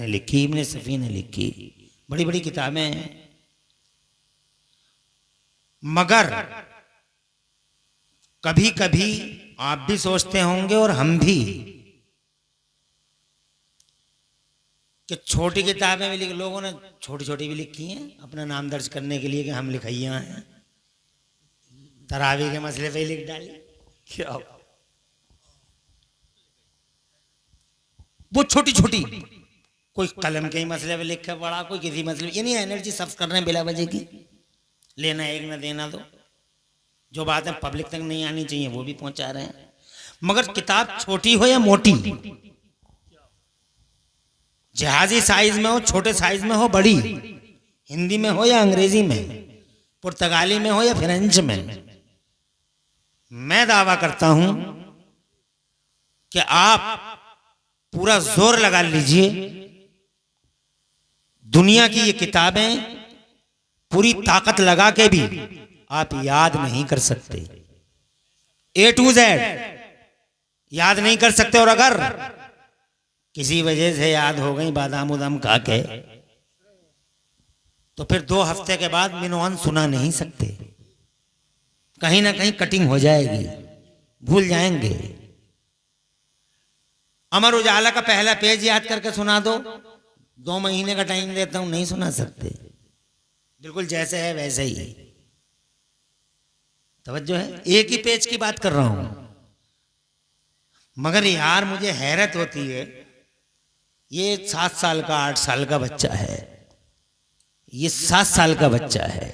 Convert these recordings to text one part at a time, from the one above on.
ने लिखी, इब्न सफ़ी ने लिखी, बड़ी बड़ी किताबें हैं। मगर कभी कभी आप भी सोचते होंगे और हम भी कि छोटी किताबें भी लोगों ने छोटी छोटी भी लिखी हैं अपना नाम दर्ज करने के लिए कि हम लिखैया हैं। तरावी के मसले पे ही लिख डाली क्या, वो छोटी छोटी, कोई कलम के ही मसले पे लिख के पड़ा, कोई किसी मसले, यानी एनर्जी सर्व कर रहे हैं बिला वजह की, लेना एक ना देना दो, जो बातें पब्लिक तक नहीं आनी चाहिए वो भी पहुंचा रहे हैं। मगर किताब छोटी हो या मोटी, जहाजी साइज में हो, छोटे साइज में हो, बड़ी, हिंदी में हो या अंग्रेजी में, पुर्तगाली में हो या फ्रेंच में, मैं दावा करता हूं कि आप पूरा जोर लगा लीजिए, दुनिया की ये किताबें पूरी ताकत लगा के भी आप याद नहीं कर सकते, A to Z याद नहीं कर सकते। और अगर किसी वजह से याद हो गई बादाम उदाम खा के, तो फिर 2 हफ्ते के बाद मिनवान सुना नहीं सकते, कहीं ना कहीं कटिंग हो जाएगी, भूल जाएंगे। अमर उजाला का पहला पेज याद करके सुना दो, 2 महीने का टाइम देता हूं, नहीं सुना सकते, बिल्कुल जैसे है वैसे ही। तवज्जो है, एक ही पेज की बात कर रहा हूं। मगर यार मुझे हैरत होती है, ये 7 साल का 8 साल का बच्चा है, ये 7 साल का बच्चा है,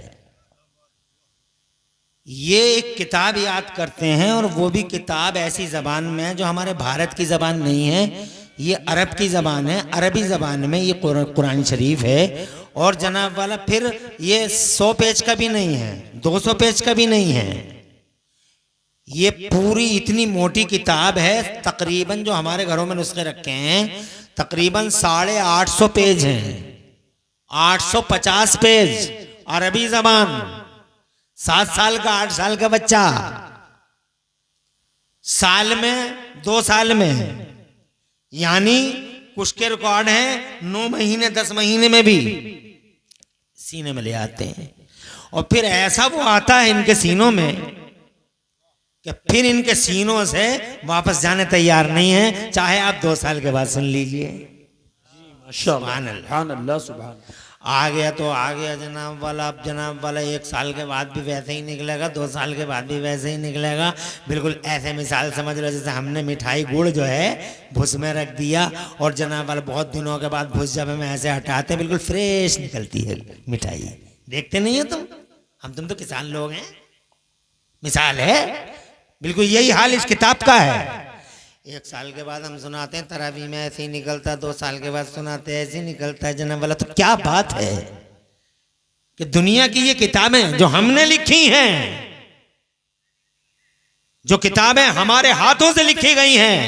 ये एक किताब याद करते हैं, और वो भी किताब ऐसी जबान में है जो हमारे भारत की जबान नहीं है, ये अरब की जबान है, अरबी जबान में ये कुरान शरीफ है। और जनाब वाला फिर ये 100 पेज का भी नहीं है, 200 पेज का भी नहीं है, ये पूरी इतनी मोटी किताब है, तकरीबन जो हमारे घरों में नुस्खे रखे हैं तकरीबन 850 पेज हैं, 850 पेज, अरबी जबान, 7 साल का 8 साल का बच्चा, साल में 2 साल में, यानी कुछ के रिकॉर्ड है 9 महीने 10 महीने में भी सीने में ले आते हैं। और फिर ऐसा वो आता है इनके सीनों में कि फिर इनके सीनों से वापस जाने तैयार नहीं है, चाहे आप 2 साल के बाद सुन लीजिए। सुभान अल्लाह, सुभान। आ गया तो आ गया जनाब वाला, अब जनाब वाला 1 साल के बाद भी वैसे ही निकलेगा, 2 साल के बाद भी वैसे ही निकलेगा। बिल्कुल ऐसे मिसाल समझ लो जैसे हमने मिठाई गुड़ जो है भुस में रख दिया, और जनाब वाला बहुत दिनों के बाद भुस जब हम ऐसे हटाते हैं बिल्कुल फ्रेश निकलती है मिठाई। देखते नहीं है तुम तो किसान लोग हैं, मिसाल है, बिल्कुल यही हाल इस किताब का है। 1 साल के बाद हम सुनाते हैं तरावी में ऐसे ही निकलता है, 2 साल के बाद सुनाते हैं ऐसे ही निकलता है जनाब वाला। तो क्या बात है कि दुनिया की ये किताबें जो हमने लिखी हैं, जो किताबें हमारे हाथों से लिखी गई हैं,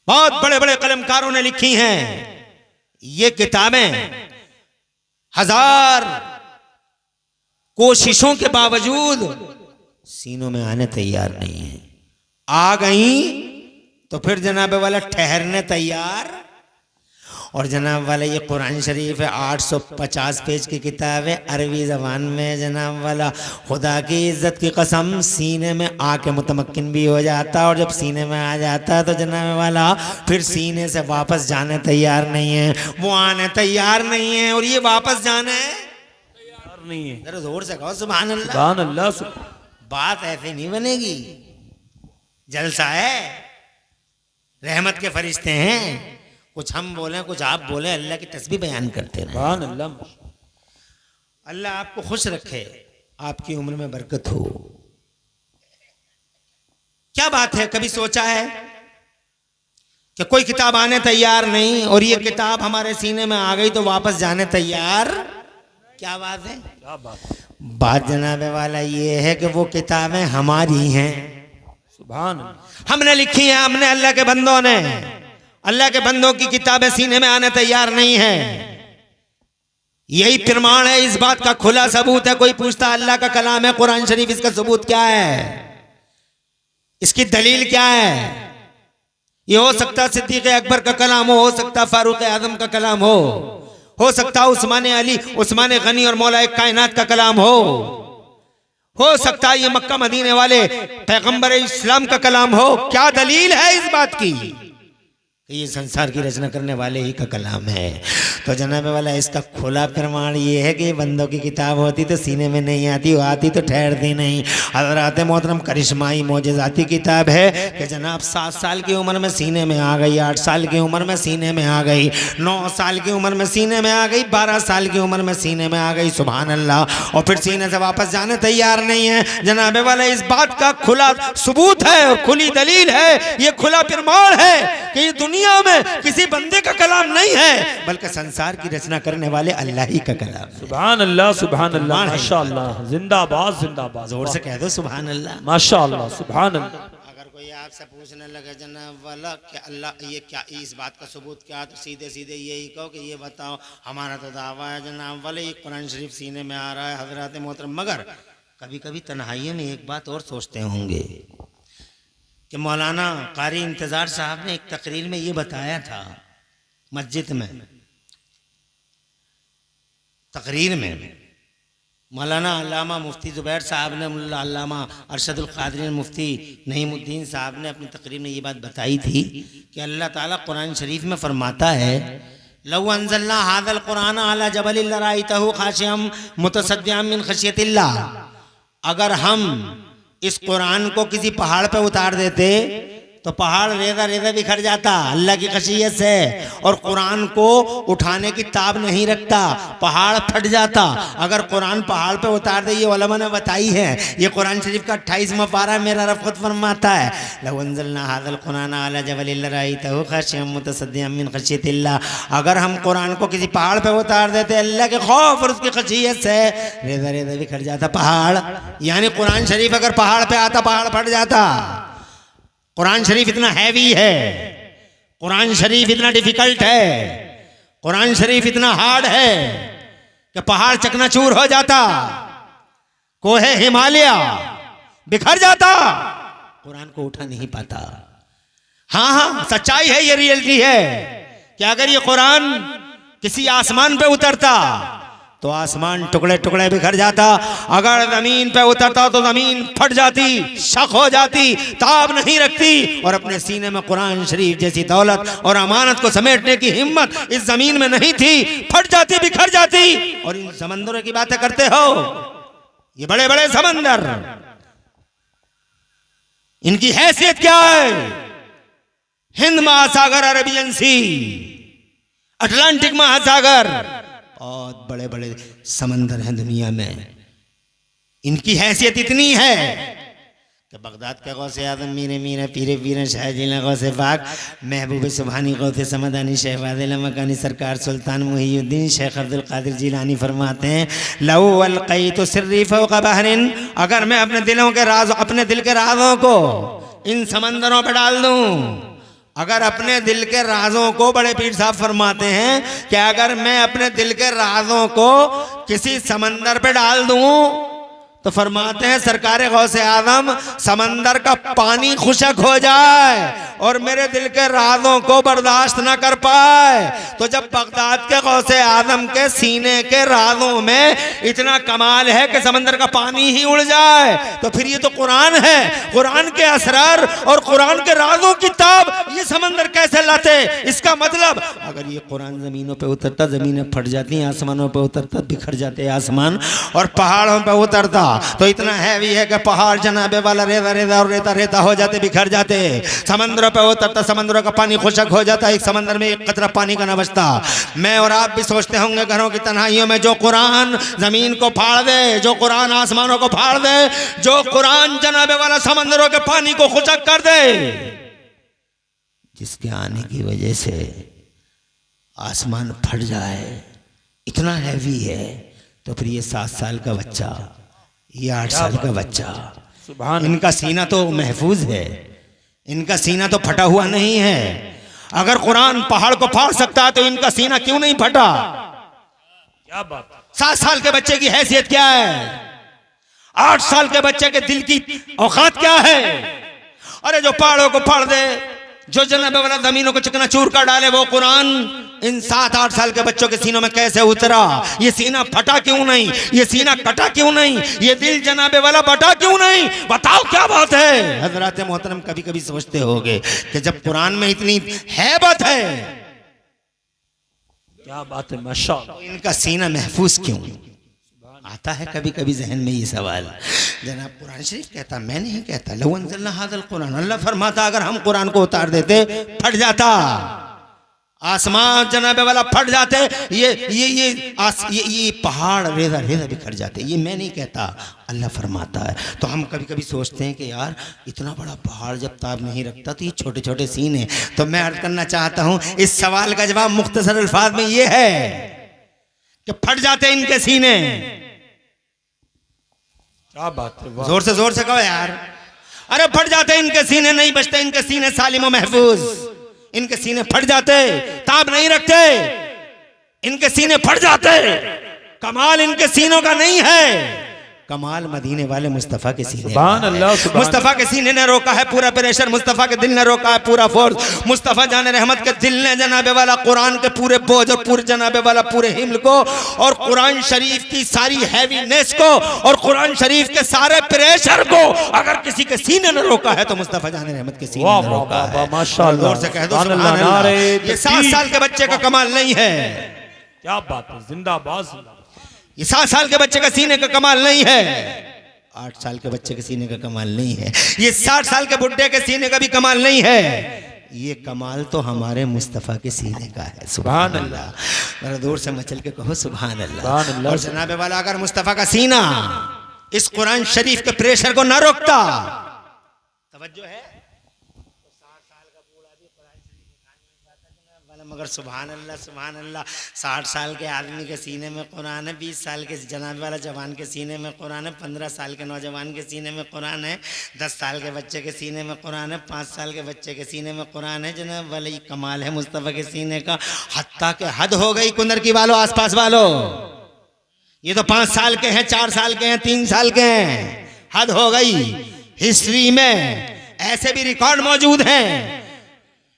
बहुत बड़े बड़े कलमकारों ने लिखी हैं, ये किताबें 1000 कोशिशों के बावजूद सीनों में आने तैयार नहीं है। आ गई तो फिर जनाब वाला ठहरने तैयार। और जनाब वाला ये कुरान शरीफ है, 850 पेज की किताब है, अरबी ज़बान में जनाब वाला, खुदा की इज्जत की कसम सीने में आके मुतमक्किन भी हो जाता है, और जब सीने में आ जाता है तो जनाब वाला फिर सीने से वापस जाने तैयार नहीं है, वो आने तैयार नहीं है, और ये वापस जाने तैयार नहीं है। जरा जोर से कहो सुभान अल्लाह, सुभान अल्लाह। बात ऐसे नहीं बनेगी, जलसा है, रहमत के फरिश्ते हैं, कुछ हम बोलें कुछ आप बोलें, अल्लाह की तस्बीह बयान करते हैं। सुभान अल्लाह। अल्लाह आपको खुश रखे, आपकी उम्र में बरकत हो। क्या बात है, कभी सोचा है कि कोई किताब आने तैयार नहीं, और ये किताब हमारे सीने में आ गई तो वापस जाने तैयार? क्या बात है? क्या बात जनाब वाला ये है कि वो किताबें हमारी हैं, सुभान, हमने लिखी है, हमने, अल्लाह के बंदों ने, अल्लाह के बंदों की किताबें सीने में आने तैयार नहीं है। यही प्रमाण है, इस बात का खुला सबूत है। कोई पूछता अल्लाह का कलाम है कुरान शरीफ, इसका सबूत क्या है, इसकी दलील क्या है? ये हो सकता सिद्दीक अकबर का कलाम हो सकता फारूक आजम का कलाम हो सकता उस्मान अली, उस्मान गनी और मौला कायनात का कलाम हो सकता ये मक्का मदीने वाले पैगंबर इस्लाम का कलाम हो। क्या दलील है इस बात की कि ये संसार की रचना करने वाले ही का कलाम है? तो जनाब वाला इसका खुला प्रमाण ये है कि बंदों की किताब होती तो सीने में नहीं आती, वो आती तो ठहरती नहीं। हज़रात मोहतरम करिश्माई मोजज़ाती किताब है कि जनाब 7 साल की उम्र में सीने में आ गई, 8 साल की उम्र में सीने में आ गई, 9 साल की उम्र में सीने में आ गई, 12 साल की उम्र में सीने में आ गई। सुभान अल्लाह। और फिर सीने से वापस जाने तैयार नहीं है। जनाब वाला इस बात का खुला सबूत है और खुली दलील है, ये खुला प्रमाण है कि ये दुनिया में किसी बंदे का कलाम नहीं है बल्कि संसार की रचना करने वाले अल्लाह ही का कलाम। सुभान अल्लाह, सुभान अल्लाह, माशाअल्लाह, जिंदाबाद जिंदाबाद, जोर से कह दो सुभान अल्लाह, माशाअल्लाह, सुभान अल्लाह। अगर कोई आपसे पूछने लगे जनाब वाला कि अल्लाह ये क्या, इस बात का सबूत क्या, तो सीधे सीधे यही कहो कि ये बताओ हमारा तो दावा है जनाब वाले ये कुरान शरीफ सीने में आ रहा है हजरत मोहतरम। मगर कभी कभी तन्हाइयों में एक बात और सोचते होंगे कि मौलाना कारी इंतज़ार साहब ने एक तकरीर में ये बताया था मस्जिद में, तकरीर में मौलाना अल्लामा मुफ्ती ज़ुबैर साहब ने, अल्लामा अरशदुल क़ादिर मुफ्ती नईमुद्दीन साहब ने अपनी तकरीर में ये बात बताई थी कि अल्लाह ताला कुरान शरीफ में फरमाता है लौ अंज़लना हाज़ल कुरान अला जबलिन लराइतहु खाशिअम मुतसद्दिअम मिन खशियतिल्लाह। अगर हम इस कुरान को किसी पहाड़ पे उतार देते तो पहाड़ रेजा रेजा बिखर जाता अल्लाह की खशियत से, और कुरान को उठाने की ताब नहीं रखता, पहाड़ फट जाता। अगर कुरान पहाड़ पे उतार दे, ये उलमा ने बताई है, ये कुरान शरीफ का 28वां पारा मेरा रब खुद फरमाता है लौ अंज़लना हाज़ल कुरान अला जबलिन लराइतहु खाशिअम मुतसद्दिअम मिन खशियतिल्लाह। अगर हम कुरान को किसी पहाड़ पे उतार देते अल्लाह के खौफ और उसकी खशियत से, रेजा रेजा बिखर जाता पहाड़। यानी कुरान शरीफ अगर पहाड़ पे आता पहाड़ फट जाता। कुरान शरीफ इतना हैवी है, कुरान शरीफ इतना डिफिकल्ट है, कुरान शरीफ इतना हार्ड है कि पहाड़ चकनाचूर हो जाता, कोहे हिमालय बिखर जाता, कुरान को उठा नहीं पाता। हाँ हाँ सच्चाई है, ये रियलिटी है कि अगर ये कुरान किसी आसमान पे उतरता तो आसमान टुकड़े टुकड़े बिखर जाता, अगर जमीन पे उतरता तो जमीन फट जाती, शक हो जाती, ताब नहीं रखती, और अपने सीने में कुरान शरीफ जैसी दौलत और अमानत को समेटने की हिम्मत इस जमीन में नहीं थी, फट जाती, बिखर जाती। और इन समंदरों की बातें करते हो, ये बड़े बड़े समंदर, इनकी हैसियत क्या है? हिंद महासागर, अरेबियन सी, अटलांटिक महासागर, बहुत बड़े बड़े समंदर हैं दुनिया में। इनकी हैसियत इतनी है कि बगदाद के गौसे आज़म मीरे मीरा पीरे पीरा शाह जिला गौसे पाक महबूब सुबहानी गौसे समदानी शहबाद मकानी सरकार सुल्तान मुहीउद्दीन शेख अब्दुल कादिर जिलानी फरमाते हैं लौ अलक़ैतु सिर्री फ़ौक़ बहरिन, अगर मैं अपने दिल के राज़ों को इन समंदरों पर डाल दूं, अगर अपने दिल के राजों को, बड़े पीर साहब फरमाते हैं कि अगर मैं अपने दिल के राजों को किसी समंदर पे डाल दूं तो फरमाते हैं सरकार गौसे आज़म समंदर का पानी खुशक हो जाए और मेरे दिल के राजों को बर्दाश्त ना कर पाए। तो जब बगदाद के गौसे आज़म के सीने के राजों में इतना कमाल है कि समंदर का पानी ही उड़ जाए, तो फिर ये तो कुरान है, कुरान के असरार और कुरान के राजों की ताब ये समंदर कैसे लाते? इसका मतलब अगर ये कुरान जमीनों पे उतरता जमीनें फट जाती, आसमानों पे उतरता बिखर जाते आसमान, और पहाड़ों पे उतरता तो इतना हैवी है कि पहाड़ जनाबे वाला रेता रेता और रेता रेता हो जाते, बिखर जाते। समंदरों पे उतरता समंदरों का पानी खुशक हो जाता, एक समंदर में एक कतरा पानी का न बचता। मैं और आप भी सोचते होंगे घरों की तन्हाइयों में जो कुरान जमीन को फाड़ दे, जो कुरान आसमानों को फाड़ दे, जो कुरान जनाबे वाला समंदरों के पानी को खुशक कर दे, जिसके आने की वजह से आसमान फट जाए, इतना हैवी है, तो फिर ये 7 साल का बच्चा, ये 8 साल का बच्चा, इनका सीना तो महफूज है, इनका सीना तो फटा हुआ नहीं है। अगर कुरान पहाड़ को फाड़ सकता है तो इनका सीना क्यों नहीं फटा? क्या बात। 7 साल के बच्चे की हैसियत क्या है? 8 साल के बच्चे के दिल की औकात क्या है? अरे जो पहाड़ों को फाड़ दे, जो जनाबे वाला जमीनों को चकनाचूर कर डाले वो कुरान इन 7-8 साल के बच्चों के सीनों में कैसे उतरा? ये सीना फटा क्यों नहीं? ये सीना कटा क्यों नहीं? ये दिल जनाबे वाला बटा क्यों नहीं? बताओ क्या बात है? हजरत मोहतरम कभी कभी सोचते होंगे कि जब कुरान में इतनी हैबत है, क्या बात है माशाअल्लाह, तो इनका सीना महफूज क्यों? आता है कभी कभी जहन में ये सवाल। जनाब कुरान शरीफ कहता, मैं नहीं कहता, लौ अंज़लना हाज़ल कुरान, अल्लाह फरमाता अगर हम कुरान को उतार देते फट जाता, आसमान जनाबे वाला फट जाते, ये पहाड़ रेजा रेजा बिखर जाते। ये मैं नहीं कहता, अल्लाह फरमाता है। तो हम कभी कभी सोचते हैं कि यार इतना बड़ा पहाड़ जब ताब नहीं रखता तो ये छोटे छोटे सीने। तो मैं अर्ज करना चाहता हूँ, इस सवाल का जवाब मुख्तसर अल्फाज में ये है कि फट जाते इनके सीने। क्या बात है, वाह। जोर से कहो यार, अरे फट जाते इनके सीने, नहीं बचते इनके सीने सालिम व महफूज। इनके सीने फट जाते, ताब नहीं रखते, इनके सीने फट जाते। कमाल इनके सीनों का नहीं है, कमाल मदीने वाले मुस्तफ़ा के सीने। सुभान अल्लाह, सुभान मुस्तफ़ा के सीने ने रोका है पूरा प्रेशर, मुस्तफ़ा के दिल ने रोका है पूरा फोर्स। मुस्तफ़ा जाने रहमत के दिल ने जनाबे वाला कुरान के पूरे बोझ और पूरे जनाबे वाला पूरे हिम्ल को और कुरान शरीफ की सारी हैवीनेस को और कुरान शरीफ के सारे प्रेशर को अगर किसी के सीने ने रोका है तो मुस्तफ़ा जाने रहमत के सीने ने रोका है। माशाअल्लाह, जोर से कह दो सुभान अल्लाह। ये 7 साल के बच्चे का कमाल नहीं है, क्या बात है, जिंदाबाद। ये 7 साल के बच्चे का सीने का कमाल नहीं है, 8 साल के बच्चे के सीने का कमाल नहीं है, ये 60 साल के बुढ़े के सीने का भी कमाल नहीं है। ये कमाल तो हमारे मुस्तफ़ा के सीने का है। सुभान अल्लाह, जरा दूर से मचल के कहो सुभान अल्लाह। और जनाबे वाला अगर मुस्तफ़ा का सीना इस कुरान शरीफ के प्रेशर को ना रोकता, तवज्जो है, मगर सुभान अल्लाह 60 साल के आदमी के सीने में कुरान है, 20 साल के जनाब वाला जवान के सीने में कुरान है, 15 साल के नौजवान के सीने में कुरान है, 10 साल के बच्चे के सीने में कुरान है, 5 साल के बच्चे के सीने में कुरान है। जनाब वाले ये कमाल है मुस्तफ़ा के सीने का। हत्ता के हद हो गई कुंदर की वालों, आसपास वालों, ये तो 5 साल के हैं, 4 साल के हैं, 3 साल के हैं, हद हो गई। हिस्ट्री में ऐसे भी रिकॉर्ड मौजूद हैं,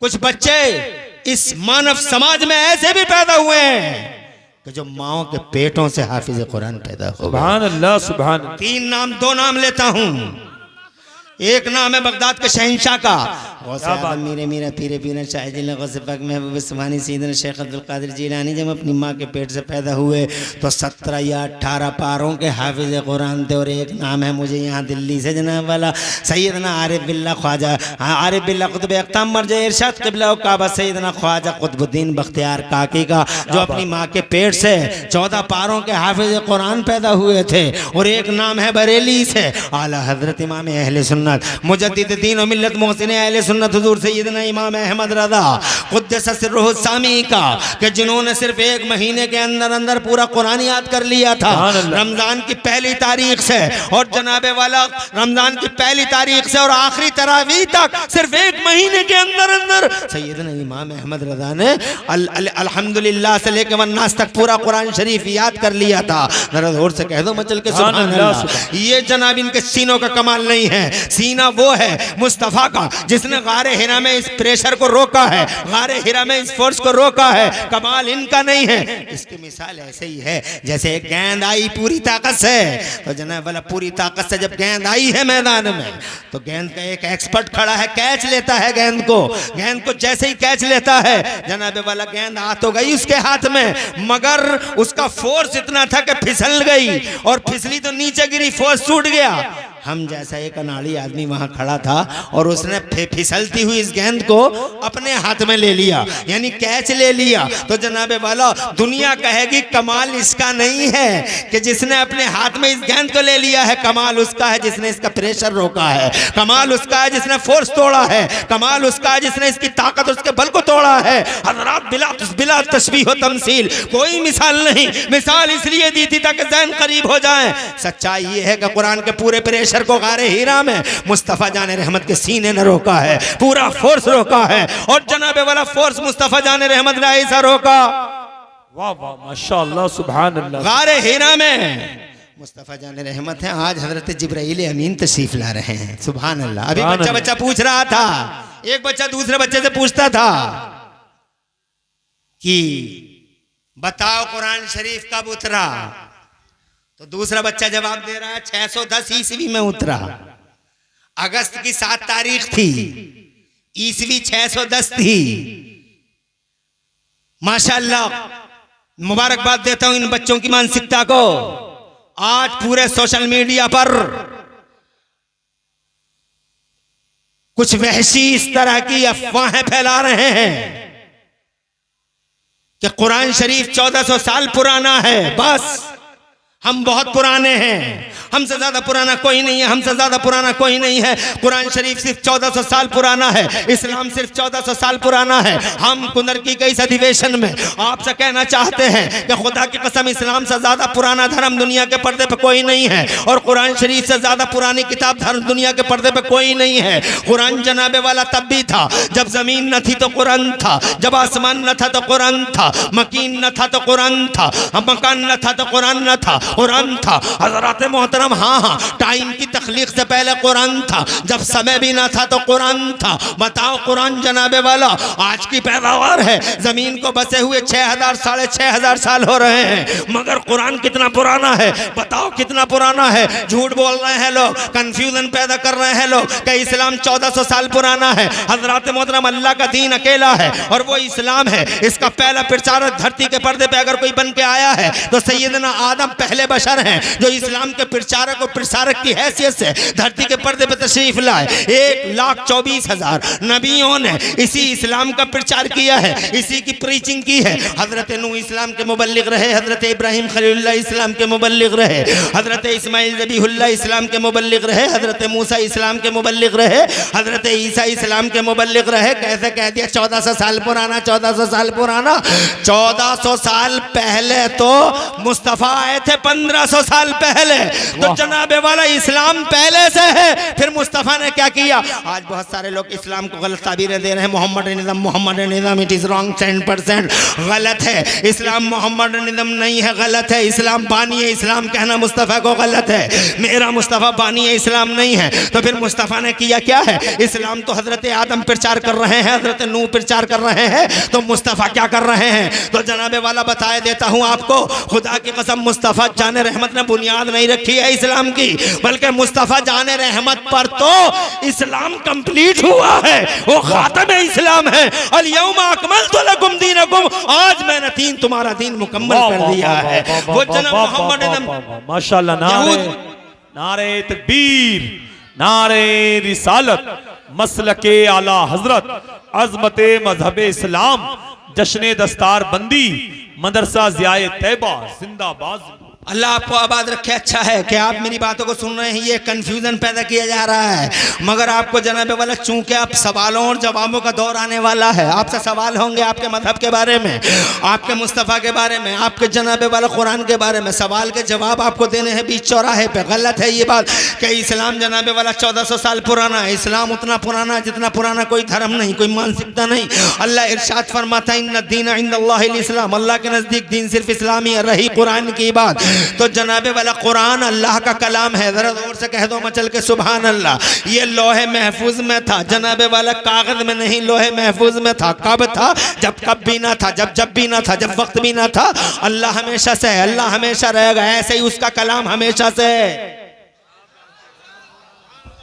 कुछ बच्चे इस मानव समाज में ऐसे भी पैदा हुए हैं कि जो माओ के पेटों से हाफिज कुरान पैदा हो। सुभान अल्लाह, सुभान। 2 नाम लेता हूं। एक नाम है बगदाद के शहंशाह का, मेरे पीरे पीर शाहिद गौसपाक महबूब सुभानी सैयदना शेख अब्दुल कादिर जिलानी जब अपनी माँ के पेट से पैदा हुए तो 17 या 18 पारों के हाफिज कुरान थे। और एक नाम है मुझे यहाँ दिल्ली से जनाब वाला सैयदना आरिफ बिल्ला ख्वाजा, आरिफ बिल्ला कुतुब अख्ताम मर्ज इरशाद क़िबला काबा सैयदना ख्वाजा कुतुबुद्दीन बख्तियार काकी का, जो अपनी माँ के पेट से 14 पारों के हाफिज कुरान पैदा हुए थे। और एक नाम है बरेली से आला हजरत इमाम अहले सुन्नत मुजद्दिद दीन व मिल्लत मोहसिन अहले सुन्नत हुजूर सैयदना इमाम अहमद रज़ा क़ुद्दस सिर्रुहु सामी का, कि जिन्होंने सिर्फ 1 महीने के अंदर अंदर पूरा कुरान याद कर लिया था रमजान की पहली तारीख से, और जनाबे वाला रमजान की पहली तारीख से और आखिरी तरावीह तक सिर्फ 1 महीने के अंदर अंदर सैयदना इमाम अहमद रज़ा ने अल्हम्दुलिल्लाह से लेकर वन्नास तक पूरा कुरान शरीफ याद कर लिया था। जरा जोर से कह दो मचल के सुभान अल्लाह। ये जनाब इनके सीनों का कमाल नहीं है, सीना वो है मुस्तफ़ा का जिसने गारे हिरा में इस प्रेशर को रोका है, गारे हिरा में इस फोर्स को रोका है। कमाल इनका नहीं है। इसकी मिसाल ऐसे ही है जैसे एक गेंद आई पूरी ताकत से, तो जनाब वाला पूरी ताकत से जब गेंद आई है मैदान में तो गेंद का एक एक्सपर्ट खड़ा है, कैच लेता है गेंद को जैसे ही कैच लेता है जनाब वाला गेंद आ तो गई उसके हाथ में, मगर उसका फोर्स इतना था कि फिसल गई, और फिसली तो नीचे गिरी, फोर्स टूट गया। हम जैसा एक अनाड़ी आदमी वहां खड़ा था और उसने फिसलती हुई इस गेंद को अपने हाथ में ले लिया, यानी कैच ले लिया। तो जनाबे वाला दुनिया कहेगी कमाल इसका नहीं है कि जिसने अपने हाथ में इस गेंद को ले लिया है, कमाल उसका है जिसने इसका प्रेशर रोका है, कमाल उसका है जिसने फोर्स तोड़ा है, कमाल उसका है जिसने इसकी ताकत उसके बल को तोड़ा है। हज़रात बिला तशबीह व तमसील कोई मिसाल नहीं, मिसाल इसलिए दी थी ताकि ज़हन करीब हो जाए। सच्चाई ये है कि कुरान के पूरे प्रेशर को गारे हीरा में मुस्तफ़ा जाने रहमत के सीने ने रोका है, पूरा फोर्स रोका है, और जनाबे वाला फोर्स मुस्तफ़ा जाने रहमत ने ऐसा रोका। वाह वाह माशाअल्लाह, सुभान अल्लाह। गारे हीरा में मुस्तफ़ा जान रहमत है। आज हजरत जिब्राइल अमीन तशरीफ ला रहे हैं। सुभान अल्लाह। अभी सुभान बच्चा अल्लाह। बच्चा पूछ रहा था, एक बच्चा दूसरे बच्चे से पूछता था कि बताओ कुरान शरीफ कब उतरा, तो दूसरा बच्चा जवाब दे रहा है 610 ईस्वी में उतरा। अगस्त की 7 तारीख थी, ईस्वी 610 थी। माशाअल्लाह, मुबारकबाद देता हूं इन बच्चों की मानसिकता को। आज पूरे सोशल मीडिया पर कुछ वहशी इस तरह की अफवाहें फैला रहे हैं कि कुरान शरीफ 1400 साल पुराना है। बस हम बहुत पुराने हैं, हमसे ज्यादा पुराना कोई नहीं है, हमसे ज्यादा पुराना कोई नहीं है। कुरान शरीफ सिर्फ 1400 साल पुराना है, इस्लाम सिर्फ 1400 साल पुराना है। हम कुनरकी के इस अधिवेशन में आपसे कहना चाहते हैं कि खुदा की कसम इस्लाम से ज्यादा पुराना धर्म दुनिया के पर्दे पे कोई नहीं है, और कुरान शरीफ से ज्यादा पुरानी किताब धर्म दुनिया के पर्दे पे कोई नहीं है। कुरान जनाबे वाला तब भी था जब जमीन न थी तो कुरान था, जब आसमान न था तो कुरान था, मकीन न था तो कुरान था, मकान न था तो कुरान न था, कुरान था। हजरत मोहतरम, हाँ, टाइम की तख्लीक से पहले कुरान था, जब समय भी ना था तो कुरान था। बताओ, कुरान जनाबे वाला आज की पैदावार है। जमीन को बसे हुए 6000 साढ़े 6000 साल हो रहे हैं, मगर कुरान कितना पुराना है बताओ, कितना पुराना है। झूठ बोल रहे हैं लोग, कंफ्यूजन पैदा कर रहे हैं लोग कि इस्लाम 1400 साल पुराना है। हजरत मोहतरम, अल्लाह का दीन अकेला है और वो इस्लाम है। इसका पहला प्रचारक धरती के पर्दे पे अगर कोई बन के आया है तो सैयदना आदम पहले बशर हैं जो इस्लाम के प्रचारक और प्रसारक की हैसियत से धरती के पर्दे पर तशरीफ लाए। 1,24,000 नबियों ने इसी इस्लाम का प्रचार किया है, इसी की प्रीचिंग की है। हजरत नूह इस्लाम के मुबल्लिग रहे, हजरत इब्राहिम खलीलुल्लाह इस्लाम के मुबल्लिग रहे, हजरत इस्माइल ज़बीहुल्लाह इस्लाम के मुबल्लिग रहे, हजरत मूसा इस्लाम के मुबल्लिग रहे, हजरत ईसा इस्लाम के मुबल्लिग रहे। कैसे कह दिया 1400 साल पुराना, 1400 साल पुराना। 1400 साल पहले तो मुस्तफ़ा आए थे, 1500 साल पहले तो जनाबे वाला इस्लाम पहले से है। फिर मुस्तफ़ा ने क्या किया? आज बहुत सारे लोग इस्लाम को गलत ताबीरें दे रहे हैं। मोहम्मद निज़म इट इज रॉन्ग, 10% गलत है। इस्लाम मोहम्मद निज़म नहीं है, गलत है। इस्लाम बानी है, इस्लाम कहना मुस्तफ़ा को गलत है। मेरा मुस्तफ़ा बानी है, इस्लाम नहीं है। तो फिर मुस्तफ़ा ने किया क्या है? इस्लाम तो हजरत आदम प्रचार कर रहे हैं, हजरत नूह प्रचार कर रहे हैं, तो मुस्तफ़ा क्या कर रहे हैं? तो जनाबे वाला बताए देता हूं आपको, खुदा की कसम मुस्तफ़ा जाने रहमत ने बुनियाद नहीं रखी है इस्लाम की, बल्कि मुस्तफ़ा जाने रहमत पर तो इस्लाम कंप्लीट हुआ है। वो खातम इस्लाम है। अल-यौम अकमलतु लकुम दीनकुम, आज मैंने तुम्हारा दीन मुकम्मल कर दिया है। वो जनाब मोहम्मद माशाअल्लाह। नारे तकबीर, नारे रिसालत, मसलके आला हजरत, अजमते मजहब इस्लाम, जश्न दस्तार बंदी, मदरसा ज़ियाए तैबा जिंदाबाद। अल्लाह आपको आबाद रखे। अच्छा है कि आप मेरी बातों को सुन रहे हैं। ये कंफ्यूजन पैदा किया जा रहा है, मगर आपको जनाबे वाला, चूंकि आप सवालों और जवाबों का दौर आने वाला है, आपसे सवाल होंगे आपके मजहब के बारे में, आपके मुस्तफ़ा के बारे में, आपके जनाबे वाला कुरान के बारे में। सवाल के जवाब आपको देने हैं बीच चौराहे पे। गलत है ये बात कि इस्लाम जनाबे वाला 1400 साल पुराना है। इस्लाम उतना पुराना है जितना पुराना कोई धर्म नहीं, कोई मानसिकता नहीं। अल्लाह इरशाद फरमाता है, इन्ना दीन इंदल्लाहिल इस्लाम, अल्लाह के नज़दीक दीन सिर्फ इस्लामी है। रही कुरान की बात, तो जनाबे वाला कुरान अल्लाह का कलाम है। जरा जोर से कह दो मचल के सुभान अल्लाह। ये लोहे महफूज में था जनाबे वाला, कागज में नहीं, लोहे महफूज में था। कब था? जब कब भी ना था, जब भी ना था, जब वक्त भी ना था। अल्लाह हमेशा से है, अल्लाह हमेशा रहेगा। ऐसे ही उसका कलाम हमेशा से है।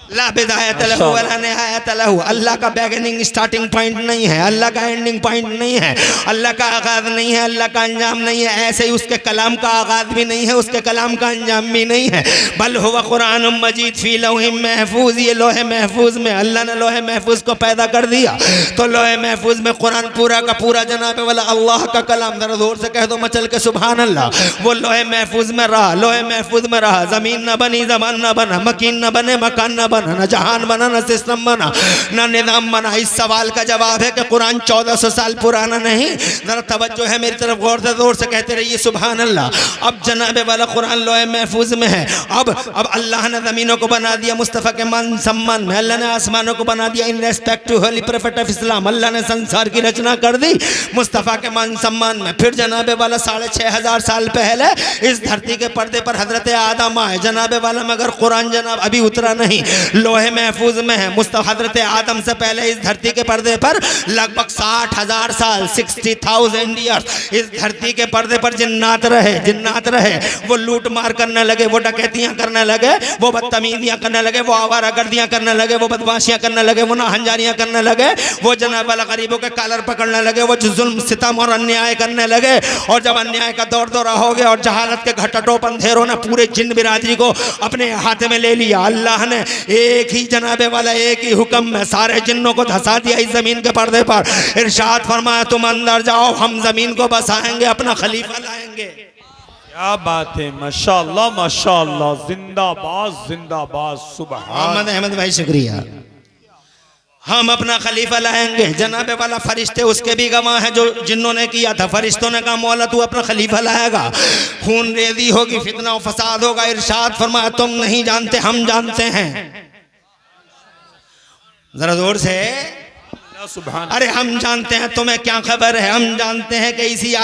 ला बिदायत लहू वला निहायत लहू। अल्लाह का बिगिनिंग स्टार्टिंग पॉइंट नहीं है, अल्लाह का एंडिंग पॉइंट नहीं है, अल्लाह का आगाज नहीं है, अल्लाह का अंजाम नहीं है। ऐसे ही उसके कलाम का आगाज भी नहीं है, उसके कलाम का अंजाम भी नहीं है। बल हुवा कुरान मजीद फी लौह महफूज। ये लोहे महफूज में अल्लाह ने लोहे महफूज को पैदा कर दिया, तो लोहे महफूज में कुरान पूरा का पूरा जनाबे वाला अल्लाह का कलाम। जरा जोर से कह दो मचल के सुभान अल्लाह। वो लोहे महफूज में रहा, लोहे महफूज में रहा। जमीन न बनी, जबान न बना, मकीन न बने, मकान न बना, न जहान बना, न सिस्टम बना, न निज़ाम बना। इस सवाल का जवाब है कि कुरान 1400 साल पुराना नहीं। जरा तवज्जो है मेरी तरफ, गौर से जोर से कहते रहिए सुभान अल्लाह। अब जनाबे वाला कुरान लोहे महफूज में है। अब अल्लाह ने ज़मीनों को बना दिया मुस्तफ़ा के मान सम्मान में, अल्लाह ने आसमानों को बना दिया in respect to holy prophet of Islam, अल्लाह ने संसार की रचना कर दी मुस्तफ़ा के मान सम्मान में। फिर जनाबे वाला 6500 साल पहले इस धरती के पर्दे पर हजरत आदम आए जनाबे वाला, मगर कुरान जनाब अभी उतरा नहीं, लोहे महफूज में है। मुस्तफ़ा हजरत आदम से पहले इस धरती के पर्दे पर लगभग 60,000 साल 60,000 ईयर्स इस धरती के पर्दे पर जिन्नात रहे। वो लूट मार करने लगे, वो डकैतियां करने लगे, वो बदतमीजियां करने लगे, वो आवारागर्दियां करने लगे, वो बदमाशियां करने लगे, वो नाहंजारियां करने लगे, वो जनाब वाला गरीबों के कालर पकड़ने लगे, वो जुल्म सितम और अन्याय करने लगे। और जब अन्याय का दौर दौरा हो गया और जहालत के घटटों अंधेरों ने पूरे जिन बिरादरी को अपने हाथ में ले लिया, अल्लाह ने एक ही जनाबे वाला एक ही हुक्म में सारे जिन्नों को धंसा दिया इस जमीन के पर्दे पर। इरशाद फरमाया तुम अंदर जाओ, हम जमीन को बसाएंगे, अपना खलीफा लाएंगे। क्या बात है, माशाअल्लाह माशाअल्लाह, जिंदाबाद जिंदाबाद, सुभान अहमद भाई शुक्रिया। हम अपना खलीफा लाएंगे। जनाबे वाला फरिश्ते उसके भी गवाह हैं जो जिन्होंने किया था। फरिश्तों ने कहा मौला तू अपना खलीफा लाएगा, खून रेजी होगी, फितना और फसाद होगा। इरशाद फरमाया तुम नहीं जानते, हम जानते हैं। जरा जोर से सुभान। अरे हम जानते हैं, तुम्हें क्या खबर है? हम जानते हैं कि इसी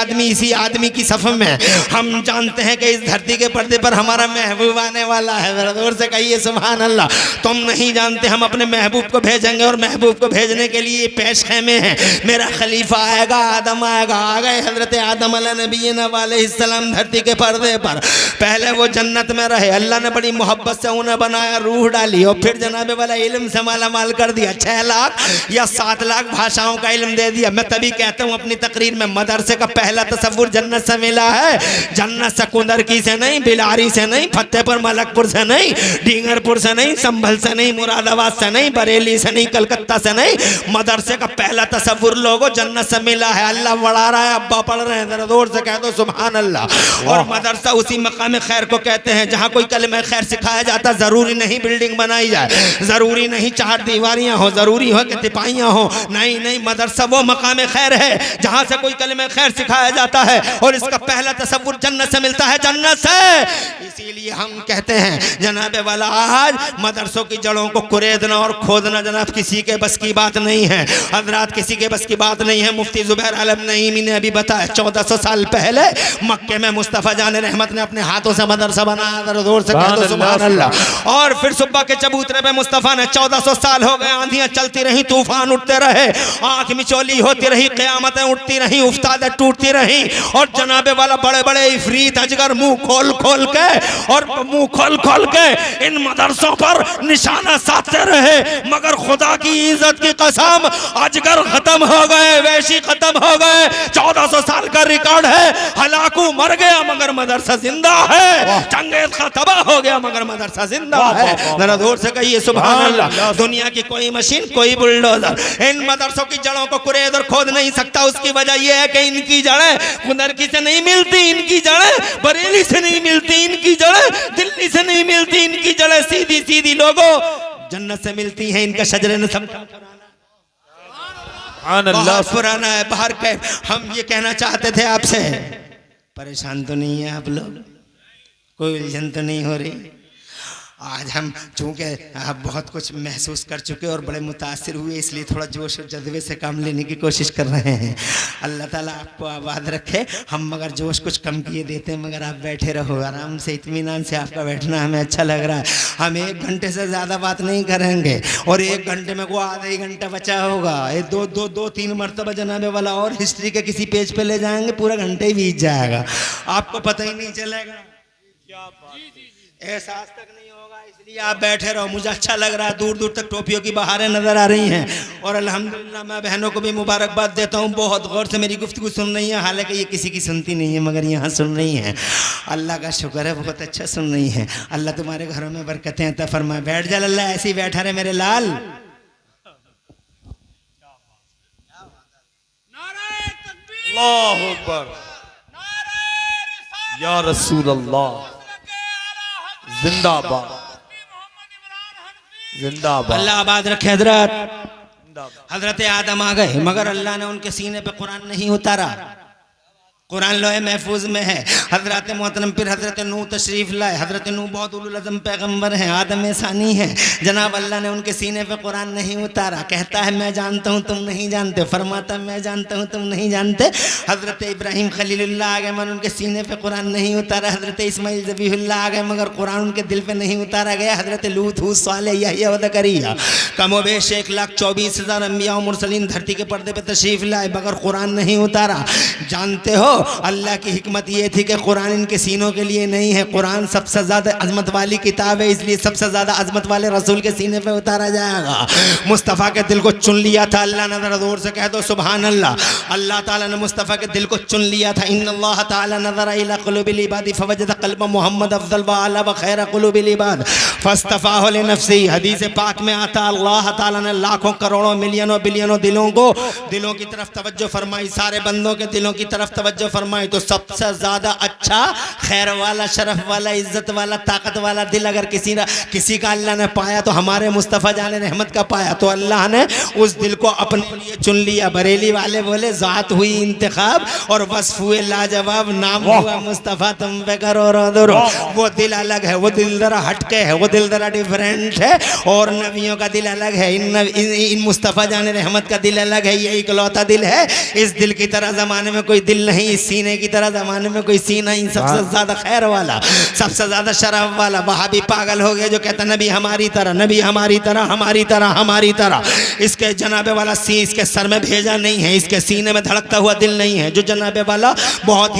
आदमी की सफ़ में, हम जानते हैं कि इस धरती के पर्दे पर हमारा महबूब आने वाला है। जरा जोर से कहिए सुभान अल्लाह। तुम नहीं जानते, हम अपने महबूब को भेजेंगे और महबूब को भेजने के लिए पेश खेमे हैं। मेरा खलीफा आएगा, आदम आएगा। आ गए हजरत आदम अलैहिस्सलाम धरती के पर्दे पर। पहले वो जन्नत में रहे, अल्लाह ने बड़ी मोहब्बत से उन्हें बनाया, रूह डाली और फिर जनाबे वाला इल्म से माला माल कर दिया। 6 लाख या 7 लाख भाषाओं का इल्म दे दिया। मैं तभी कहता हूँ अपनी तकरीर में, मदरसे का पहला तसव्वुर जन्नत से मिला है। जन्नत से कुंदरकी से नहीं, बिलारी से नहीं, फतेहपुर मलकपुर से नहीं, डींगरपुर से नहीं, संभल से नहीं, मुरादाबाद से नहीं, बरेली से नहीं, कलकत्ता से नहीं। मदरसे का पहला तसव्वुर लोगों जन्नत से मिला है। अल्लाह बढ़ा रहा है, अब्बा पढ़ रहे हैं, जरा जोर से कह दो सुभान अल्लाह। और मदरसा उसी मकाम खैर को कहते हैं जहाँ कोई कलमा खैर सिखाया जाता। जरूरी नहीं बिल्डिंग बनाई जाए, जरूरी नहीं 4 दीवारियां हो, जरूरी हो कि तिपाहियां हो, नहीं नहीं, मदरसा वो मकाम खैर है जहां से कोई कलमे खैर सिखाया जाता है। और इसका पहला तसव्वुर जन्नत से मिलता है, जन्नत से। इसीलिए हम कहते हैं जनाबे वाला आज मदरसों की जड़ों को कुरेदना और खोदना जनाब किसी के बस की बात नहीं है। हजरात किसी के बस की बात नहीं है। मुफ्ती जुबैर आलम नईमी ने अभी बताया 1400 साल पहले मक्के में मुस्तफ़ा जान रहमत ने अपने हाथों से मदरसा बनाया। जोर से कह दो सुभान अल्लाह। और फिर सुबह के चबूतरे पे मुस्तफ़ा ने 1400 साल हो गए, आंधियां चलती रही, तूफान उठते रहे, आंख मिचौली होती रही, क़यामतें उठती रही, उफ्तादें टूटती रही। और जनाबे वाला बड़े बड़े इफरीत अजगर मुंह खोल खोल के इन मदरसों पर निशाना साधते रहे। मगर खुदा की इज्जत की कसम, अजगर खत्म हो गए, वैशी खत्म हो गए। 1400 साल का रिकॉर्ड है। हलाकू मर गया मगर मदरसा जिंदा है। चंगेज खां तबाह हो गया मगर मदरसा जिंदा है। जरा जोर से कहिए सुभान अल्लाह। दुनिया की कोई मशीन, कोई बुलडोजर इन मदरसों की जड़ों को कुरेद और खोद नहीं सकता। उसकी वजह यह है कि इनकी जड़ें कुंदरकी से नहीं मिलती, इनकी जड़ें बरेली से नहीं मिलती, इनकी जड़ें दिल्ली से नहीं मिलती, इनकी जड़ें सीधी सीधी लोगों जन्नत से मिलती हैं। इनका शजरे नसब बहुत पुराना है। बाहर के हम ये कहना चाहते थे आपसे, परेशान तो नहीं है आप लोग? कोई उलझन तो नहीं हो रही? आज हम चूँकि आप बहुत कुछ महसूस कर चुके और बड़े मुतासिर हुए, इसलिए थोड़ा जोश और जज्बे से काम लेने की कोशिश कर रहे हैं। अल्लाह ताला आपको आबाद रखे। हम मगर जोश कुछ कम किए देते हैं, मगर आप बैठे रहो आराम से, इत्मीनान से। आपका बैठना हमें अच्छा लग रहा है। हम 1 घंटे से ज़्यादा बात नहीं करेंगे और 1 घंटे में को आधा ही घंटा बचा होगा। 2-3 मरतबा जनाबे वाला और हिस्ट्री के किसी पेज पे ले जाएंगे, पूरा घंटे ही बीत जाएगा, आपको पता ही नहीं चलेगा, एहसास तक नहीं होगा। इसलिए आप बैठे रहो, मुझे अच्छा लग रहा है। दूर दूर तक टोपियों की बहारें नजर आ रही हैं और अल्हम्दुलिल्लाह मैं बहनों को भी मुबारकबाद देता हूँ, बहुत गौर से मेरी गुफ्तगू सुन रही हैं। हालांकि ये किसी की सुनती नहीं है मगर यहाँ सुन रही हैं। अल्लाह का शुक्र है, बहुत अच्छा सुन रही हैं। अल्लाह तुम्हारे घरों में बरकतें अता फरमाए। बैठ जा अल्लाह, ऐसे ही बैठा रहे मेरे लाल। अल्लाहु अकबर, या रसूल अल्लाह, जिंदाबाद। जिंदाबाद अल्लाह आबाद रखे हजरत। हजरत आदम आ गए मगर अल्लाह ने उनके सीने पे कुरान नहीं उतारा। कुरान लोहे महफूज में है। हजरत मोहतरम फिर हजरत नूह तशरीफ लाए। हजरत नूह बहुत उलुल अज़म पैगम्बर हैं, आदम सानी है। जनाब अल्लाह ने उनके सीने पे कुरान नहीं उतारा। कहता है मैं जानता हूँ तुम नहीं जानते, फरमाता मैं जानता हूँ तुम नहीं जानते। हजरत इब्राहिम खलीलुल्लाह आ गए मगर उनके सीने पे कुरान नहीं उतारा। हजरत इस्माइल ज़बीहुल्लाह आ गए मगर कुरान उनके दिल पे नहीं उतारा गया। हजरत लूत, हूद, सालेह, यहया व ज़करिया कमोबेश 1,24,000 अंबिया और मुरसलीन धरती के पर्दे पे तशरीफ लाए मगर कुरान नहीं उतारा। जानते हो अल्लाह की हिकमत ये थी कि कुरान इनके सीनों के लिए नहीं है। कुरान सबसे ज़्यादा अजमत वाली किताब है, इसलिए सबसे ज़्यादा अजमत वाले रसूल के सीने पे उतारा जाएगा। मुस्तफ़ा के दिल को चुन लिया था अल्लाह ने। ज़रा ज़ोर से कह दो सुभान अल्लाह। अल्लाह ताला ने मुस्तफ़ा के दिल को चुन लिया था। इन्नल्लाह ताला नज़रा इला क़ुलूबिल इबादी फवजद क़ल्ब मुहम्मद अफ़ज़ल व आला व खैर क़ुलूबिल इबाद फ़स्तफ़ाहु लिनफ़्सी। हदीस पाक में आता अल्लाह ताला ने लाखों करोड़ों मिलियनों बिलियनों दिलों की तरफ तवज्जो फरमाई, सारे बंदों के दिलों की तरफ तवज्जो फरमाई। तो सबसे ज्यादा अच्छा, खैर वाला, शरफ वाला, इज्जत वाला, ताकत वाला दिल अगर किसी का अल्लाह ने पाया तो हमारे मुस्तफ़ा जाने रहमत का पाया। तो अल्लाह ने उस दिल को अपने लिए चुन लिया। बरेली वाले बोले ज़ात हुई इंतखाब और वस्फ हुए लाजवाब, नाम हुआ मुस्तफ़ा तुम पे करो रोदरो। वो दिल अलग है, वो दिल जरा हटके है, वो दिल जरा डिफरेंट है और नबियों का दिल अलग है। इन मुस्तफ़ा जाने रहमत का दिल अलग है, ये इकलौता दिल है। इस दिल की तरह ज़माने में कोई दिल नहीं, इस सीने की तरह ज़माने में कोई सीना नहीं। सबसे ज़्यादा खैर वाला, सबसे ज़्यादा शरफ वाला। वहाबी पागल हो गए जो कहता नबी हमारी तरह, नबी हमारी तरह, हमारी तरह, हमारी तरह। इसके जनाबे वाला सी इसके सर में भेजा नहीं है, इसके सीने में धड़कता हुआ दिल नहीं है। जो जनाबे वाला बहुत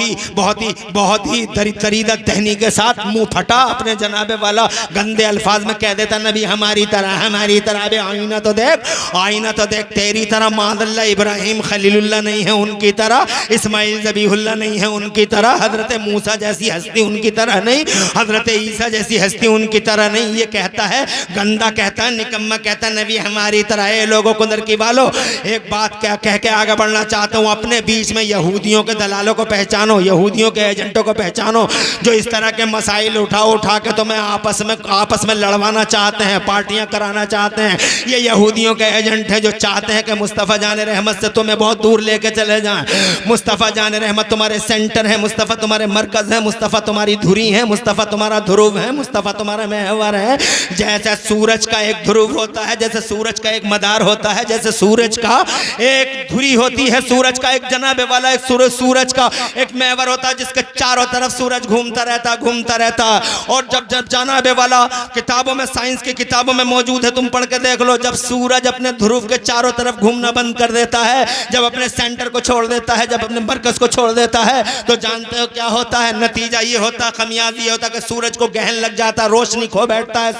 ही दरीदा तहनी के साथ मुंह फटा अपने जनाबे वाला गंदे अल्फाज में कह देता नबी हमारी तरह, हमारी तरह। अबे आईना तो देख, आईना तो देख, तेरी तरह मादल्ला इब्राहिम खलीलुल्लाह नहीं है उनकी तरह, इस्माइल ज़बीहुल्लाह नहीं है उनकी तरह, हजरत मूसा जैसी हस्ती उनकी तरह नहीं, हजरत ईसा जैसी हस्ती उनकी तरह नहीं। ये कहता है, गंदा कहता है, निकम्मा कहता है नबी हमारी तरह। है लोगों को नरकी वालों, एक बात क्या कह के आगे बढ़ना चाहता हूँ। अपने बीच में यहूदियों के दलालों को पहचानो, यहूदियों के एजेंटों को पहचानो जो इस तरह के मसाइल उठा के तुम्हें आपस में लड़वाना चाहते हैं, पार्टियां कराना चाहते हैं। ये यहूदियों के एजेंट हैं जो चाहते हैं कि मुस्तफ़ा जाने रहमत से तुम्हें बहुत दूर लेके चले जाएं। मुस्तफ़ा जाने रहमत तुम्हारे सेंटर है, मुस्तफ़ा तुम्हारे मरकज़ है, मुस्तफ़ा तुम्हारी धुरी है, मुस्तफ़ा तुम्हारा ध्रुव है, मुस्तफ़ा तुम्हारा महवर है। जैसे सूरज का एक ध्रुव होता है, जैसे सूरज का एक मदार होता है, जैसे सूरज का एक धुरी होती है, सूरज का एक जनाबे वाला एक सूरज का एक महवर होता है जिसके चारों तरफ सूरज घूमता रहता। और जब जनाबे वाला किताबों में, साइंस की किताबों में मौजूद है, तुम पढ़ के देख लो, जब सूरज अपने ध्रुव के चारों तरफ घूमना बंद कर देता है, जब अपने सेंटर को छोड़ देता है, जब अपने मरकज को छोड़ देता है, तो जानते हो क्या होता है? नतीजा ये होता है, खमियाज ये होता है कि सूरज को गहन लग जाता है, रोशनी खो बैठता है।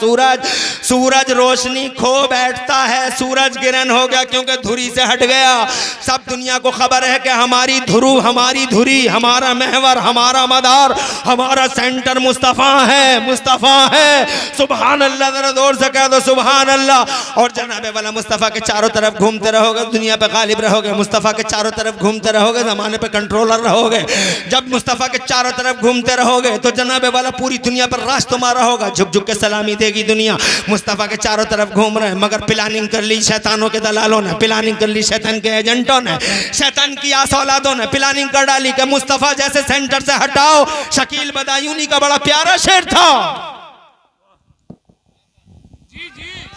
सूरज रोशनी खो बैठता है, सूरज गिरन हो गया क्योंकि धुरी से हट गया। सब दुनिया को खबर है कि हमारी ध्रुव, हमारी धुरी, हमारा महवर, हमारा मदार, हमारा सेंटर मुस्तफ़ा है। सुभान अल्लाह, जरा जोर से कह दो सुभान अल्लाह। और जनाबे वाला मुस्तफ़ा के चारों तरफ घूमते रहोगे, दुनिया पे गालिब रहोगे, मुस्तफ़ा के चारों तरफ घूमते रहोगे, ज़माने पे कंट्रोलर रहोगे। जब मुस्तफ़ा के चारों तरफ घूमते रहोगे तो जनाबे वाला पूरी दुनिया पर राज तुम्हारा होगा, झुक झुक के सलामी देगी दुनिया। मुस्तफ़ा के चारों तरफ घूम रहे हैं मगर प्लानिंग कर ली शैतानों के दलालों ने, प्लानिंग कर ली शैतान के एजेंटों ने, शैतान की आस औलादों ने प्लानिंग कर डाली कि मुस्तफ़ा जैसे सेंटर से हटाओ। शकील बदायूनी का बड़ा प्यारा शेर था,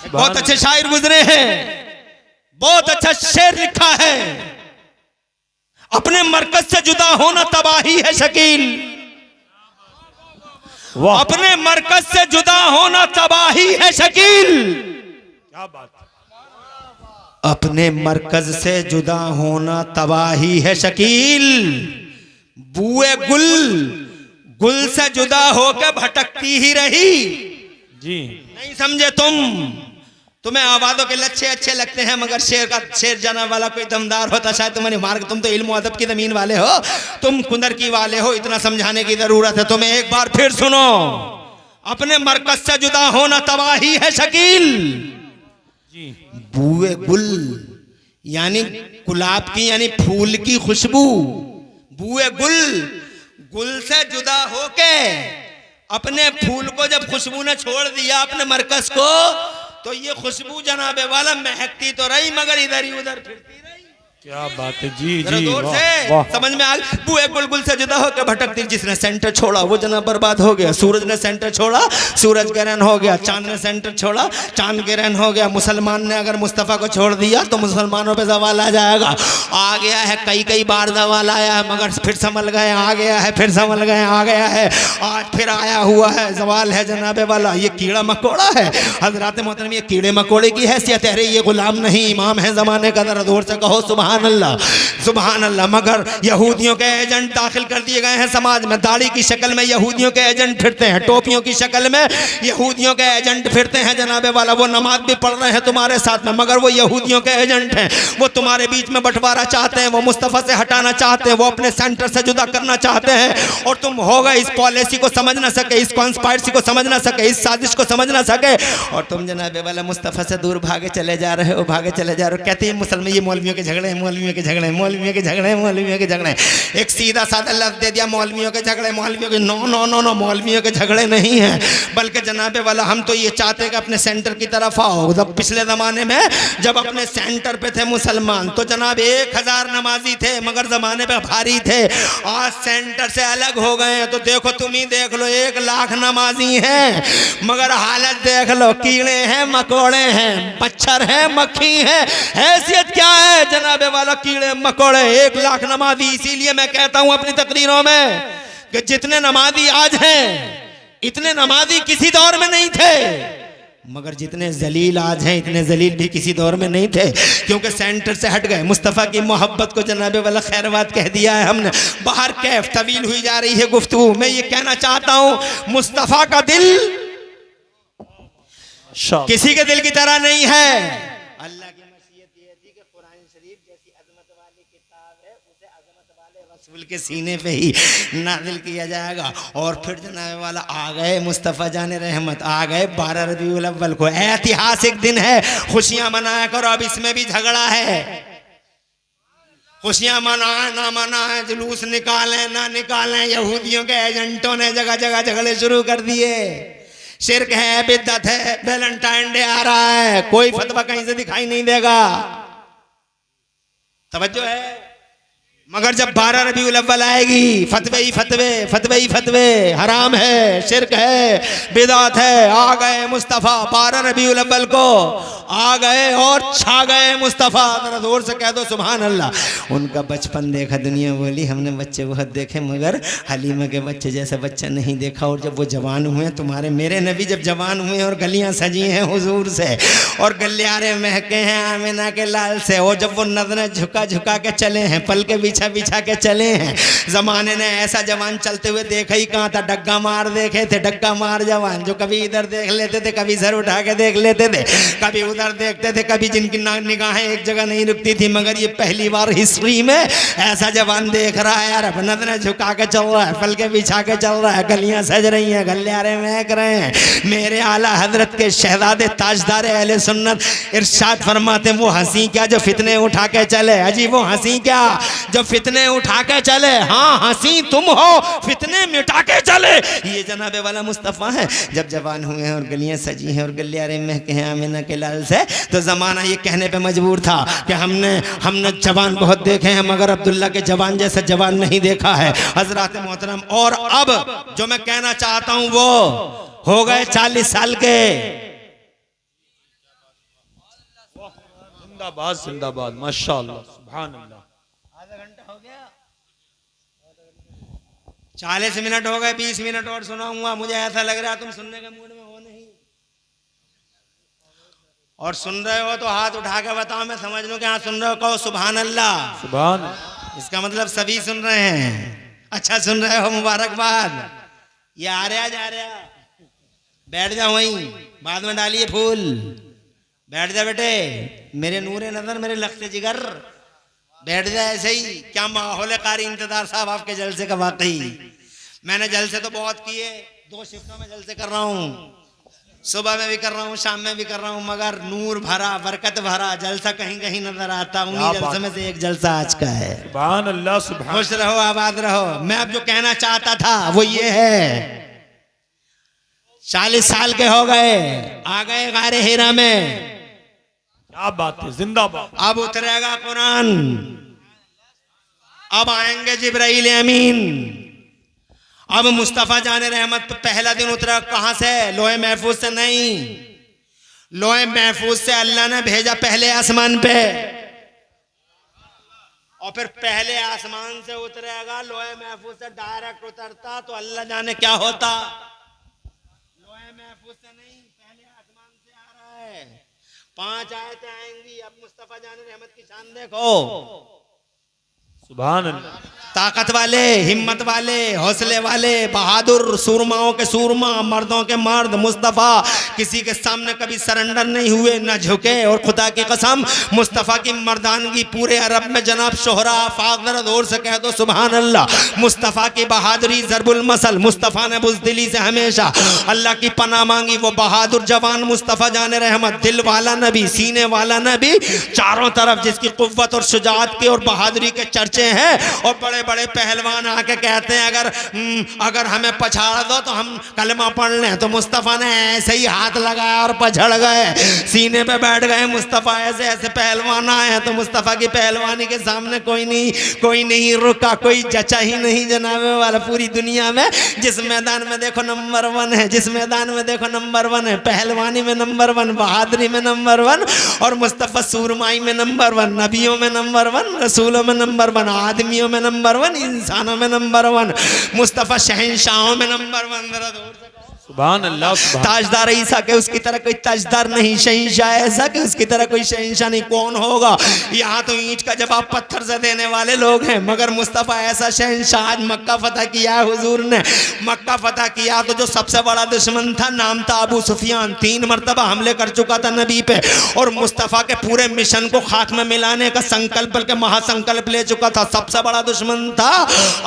बहुत अच्छे शायर गुजरे हैं, बहुत अच्छा शेर लिखा है। अपने मरकज से जुदा होना तबाही है शकील, अपने मरकज से जुदा होना तबाही है शकील। क्या बात, अपने मरकज से जुदा होना तबाही है शकील। बुए गुल से जुदा होकर भटकती ही रही जी। नहीं समझे तुम्हें आवाज़ों के लच्छे अच्छे लगते हैं मगर शेर जाना वाला कोई दमदार होता शायद तुम्हारी मार्ग। तुम तो इल्म अदब की ज़मीन वाले हो, तुम कुंदर की वाले हो, इतना समझाने की ज़रूरत है तुम्हें। एक बार फिर सुनो, अपने मरकज से जुदा होना तबाही है शकील। बुए गुल यानी गुलाब की, यानी फूल की खुशबू। बुए गुल से जुदा होके अपने फूल को जब खुशबू ने छोड़ दिया अपने मरकज को, तो ये खुशबू जनाबे वाला महकती तो रही मगर इधर ही उधर फिरती रही। क्या बात है जी जरा जी जोर वाह से वाह समझ में आ गई। वो एक बुलबुल से जुदा होकर भटकती, जिसने सेंटर छोड़ा वो जना बर्बाद हो गया। सूरज ने सेंटर छोड़ा, सूरज ग्रहण हो गया। चांद ने सेंटर छोड़ा, चांद ग्रहण हो गया। मुसलमान ने अगर मुस्तफ़ा को छोड़ दिया तो मुसलमानों पे जवाल आ जाएगा। आ गया है, कई बार जवाल आया है मगर फिर संभल गए, आ गया है, फिर संभल गए, आ गया है, आज फिर आया हुआ है, जवाल है जनाबे वाला। ये कीड़ा मकोड़ा है हजरात मोहतरम, ये कीड़े मकोड़े की हैसियत है। ये गुलाम नहीं, इमाम है जमाने का। जरा जोर से कहो सुभान अल्लाह, सुभान अल्लाह। मगर यहूदियों के एजेंट दाखिल कर दिए गए हैं समाज में। दाढ़ी की शक्ल में यहूदियों के एजेंट फिरते हैं, टोपियों की शक्ल में यहूदियों के एजेंट फिरते हैं जनाबे वाला। वो नमाज भी पढ़ रहे हैं तुम्हारे साथ में मगर वो यहूदियों के एजेंट हैं। वो तुम्हारे बीच में बंटवारा चाहते हैं, वो मुस्तफ़ा से हटाना चाहते हैं, वो अपने सेंटर से जुदा करना चाहते हैं। और तुम हो गए इस पॉलिसी को समझ ना सके, इस कॉन्स्पायरेसी को समझ ना सके, इस साजिश को समझ ना सके, और तुम जनाबे वाला मुस्तफ़ा से दूर भागे चले जा रहे हो, भागे चले जा रहे हो। कहते हैं मुसलमान ये मौलवियों के झगड़े, मौलवियों के झगड़े, मौलवियों के झगड़े, मौलवियों के झगड़े। एक सीधा साधा लफ्ज दे दिया मौलवियों के झगड़े, मौलवियों के। नो नो नो नो, मौलवियों के झगड़े नहीं हैं, बल्कि जनाबे वाला हम तो ये चाहते हैं कि अपने सेंटर की तरफ आओ। जब पिछले ज़माने में जब अपने सेंटर पे थे मुसलमान तो जनाब 1000 नमाजी थे मगर ज़माने पे भारी थे। आज सेंटर से अलग हो गए हैं तो देखो, तुम ही देख लो, 1 लाख नमाजी हैं मगर हालत देख लो, कीड़े हैं, मकोड़े हैं, मच्छर हैं, मक्खी हैं। हैसियत क्या है जनाबे वाला, कीड़े मकोड़े, 1 लाख नमाजी। इसीलिए मैं कहता हूं अपनी तकरीरों में कि जितने नमाजी आज हैं इतने नमाजी किसी दौर में नहीं थे, मगर जितने जलील आज हैं इतने जलील भी किसी दौर में नहीं थे, क्योंकि सेंटर से हट गए। मुस्तफ़ा की मोहब्बत को जनाबे वाला खैरवात कह दिया है हमने। बाहर कैफ तवील हुई जा रही है गुफ्तगू। मैं ये कहना चाहता हूं मुस्तफ़ा का दिल किसी के दिल की तरह नहीं है। अल्लाह की मशीयत ये थी कि कुरान शरीफ जैसी अजमत वाली किताब है उसे अजमत वाले रसूल के सीने पे ही नाजिल किया जाएगा। और फिर जनाब वाला आ गए मुस्तफ़ा जाने रहमत, आ गए 12 रबीउल अव्वल को। ऐतिहासिक दिन है, खुशियां मनाया करो। अब इसमें भी झगड़ा है, खुशियां मनाए ना मनाए, जुलूस निकालें ना निकालें, यहूदियों के एजेंटों ने जगह जगह झगड़े शुरू कर दिए। शिर्क है, बिद्दत है, वैलेंटाइन डे आ रहा है, कोई फतवा कहीं से दिखाई नहीं देगा। तवज्जो है। मगर जब 12 रबीउल अव्वल आएगी, फतवे ही फतवे, फतवे ही फतवे, हराम है, शिर्क है, बिदात है। आ गए मुस्तफ़ा 12 रबीउल अव्वल को, आ गए और छा गए मुस्तफ़ा। जरा जोर से कह दो सुभान अल्लाह। उनका बचपन देखा, दुनिया बोली हमने बच्चे बहुत देखे मगर हलीमा के बच्चे जैसा बच्चा नहीं देखा। और जब वो जवान हुए, तुम्हारे मेरे नबी जब जवान हुए और गलियां सजी हैं हुजूर से और गलियारे महके हैं आमिना के लाल से, और जब वो नजरें झुका झुका के चले हैं, पल के बिछा बिछा के चले हैं, जमाने ने ऐसा जवान चलते हुए देखा ही कहाँ था। डग्गा मार देखे थे, डग्गा मार जवान, जो कभी इधर देख लेते थे, कभी सर उठा के देख लेते थे, कभी उधर देखते थे, कभी जिनकी निगाहें एक जगह नहीं रुकती थी। मगर ये पहली बार हिस्ट्री में ऐसा जवान देख रहा है यार, नजरें झुका के चल रहा है, पल के बिछा के चल रहा है, गलियां सज रही हैं, गलियारे महक रहे हैं। मेरे आला हजरत के शहजादे ताजदार अहले सुन्नत इरशाद फरमाते, वो हंसी क्या जो फितने उठा के चले। अजी वो हंसी क्या जो फितने उठा के चले। हाँ हंसी तुम हो, फितने मिटा के चले। ये जनाबे वाला मुस्तफ़ा है। जब जवान हुए हैं और गलियां सजी हैं और गलियारे महके हैं आमिना के लाल से, तो ज़माना ये कहने पे मजबूर था कि हमने जवान बहुत देखे हैं मगर अब्दुल्ला के जवान जैसा जवान नहीं देखा है। हजरात मोहतरम, और अब जो मैं कहना चाहता हूं वो हो गए 40 साल के। जिंदाबाद जिंदाबाद, माशाअल्लाह, सुभान अल्लाह। आधा घंटा हो गया, 40 मिनट हो गए, 20 मिनट और सुनाऊंगा। मुझे ऐसा लग रहा है तुम सुनने के मूड में हो नहीं, और सुन रहे हो तो हाथ उठा के बताओ, मैं समझ लूं कि हाँ सुन रहे हो। कहो सुभान अल्लाह। सुभान। इसका मतलब सभी सुन रहे हैं। अच्छा सुन रहे हो, मुबारकबाद। ये आ रहा जा रहा, बैठ जाओ वहीं, बाद में डालिए फूल। बैठ जा बेटे, मेरे नूरे नजर, मेरे लख्ते जिगर, बैठ जा ऐसे ही। क्या माहौल है कारी इंतजार साहब आपके जलसे का। वाकई मैंने जलसे तो बहुत किए, 2 शिफ्टों में जलसे कर रहा हूँ, सुबह में भी कर रहा हूँ, शाम में भी कर रहा हूँ, मगर नूर भरा, बरकत भरा जलसा कहीं कहीं नजर आता। उन्हीं जलसे में से एक जलसा आज का है। सुभान अल्लाह, सुभान। खुश रहो, आबाद रहो। मैं अब जो कहना चाहता था वो ये है, 40 साल के हो गए, आ गए गारे हिरा में। क्या बात है, जिंदाबाद। अब उतरेगा कुरान, अब आएंगे जिब्राइल अमीन। अब मुस्तफा जाने रहमत पे पहला दिन उतरा कहां से? लोहे महफूज से नहीं, लोहे महफूज से अल्लाह ने भेजा पहले आसमान पे, और फिर पहले आसमान से उतरेगा, लोहे महफूज से डायरेक्ट उतरता तो अल्लाह जाने क्या होता। लोहे महफूज से नहीं, पहले आसमान से आ रहा है। 5 आयतें आएंगी। अब मुस्तफा जाने रहमत की शान देखो। सुभान अल्लाह। ताकत वाले, हिम्मत वाले, हौसले वाले, बहादुर, सूरमाओं के सूरमा, मर्दों के मर्द मुस्तफ़ा किसी के सामने कभी सरेंडर नहीं हुए, न झुके। और खुदा की कसम मुस्तफ़ा की मर्दानगी पूरे अरब में जनाब शोहरा फागदर दौर से कह दो सुभान अल्लाह। मुस्तफ़ा की बहादुरी ज़रबुल मसल, मुस्तफ़ा ने बुज़दिली से हमेशा अल्लाह की पनाह मांगी। वो बहादुर जवान मुस्तफ़ा जाने रहमत, दिल वाला नबी, सीने वाला नबी, चारों तरफ जिसकी कुव्वत और शुजाअत की और बहादुरी के चर्चे हैं। और बड़े बड़े पहलवान आके कहते हैं अगर हमें पछाड़ दो तो हम कलमा पढ़ लें, तो मुस्तफ़ा ने ऐसे ही हाथ लगाया और पछड़ गए, सीने पे बैठ गए मुस्तफ़ा। ऐसे ऐसे पहलवान आए तो मुस्तफ़ा की पहलवानी के सामने कोई नहीं रुका, कोई जचा ही नहीं जनाबे वाला। पूरी दुनिया में जिस मैदान में देखो नंबर 1 है, जिस मैदान में देखो नंबर 1 है, पहलवानी में नंबर 1, बहादुरी में नंबर 1, और मुस्तफ़ा सूरमाई में नंबर 1, नबियों में नंबर 1, रसूलों में नंबर 1, आदमियों में नंबर 1, इंसानों में नंबर 1, मुस्तफ़ा शहंशाहों में नंबर 1। सुभान अल्लाह। ताजदार ईसा के उसकी तरह कोई ताजदार नहीं, शहंशाह ऐसा कि उसकी तरह कोई शहंशाह नहीं। कौन होगा? यहाँ तो ईंट का जवाब पत्थर से देने वाले लोग हैं, मगर मुस्तफ़ा ऐसा शहंशाह। आज मक्का फतह किया हुजूर ने, मक्का फतह किया तो जो सबसे बड़ा दुश्मन था नाम था अबू सुफियान, 3 मरतबा हमले कर चुका था नबी पे, और मुस्तफ़ा के पूरे मिशन को खाक में मिलाने का संकल्प बल्कि महासंकल्प ले चुका था। सबसे बड़ा दुश्मन था।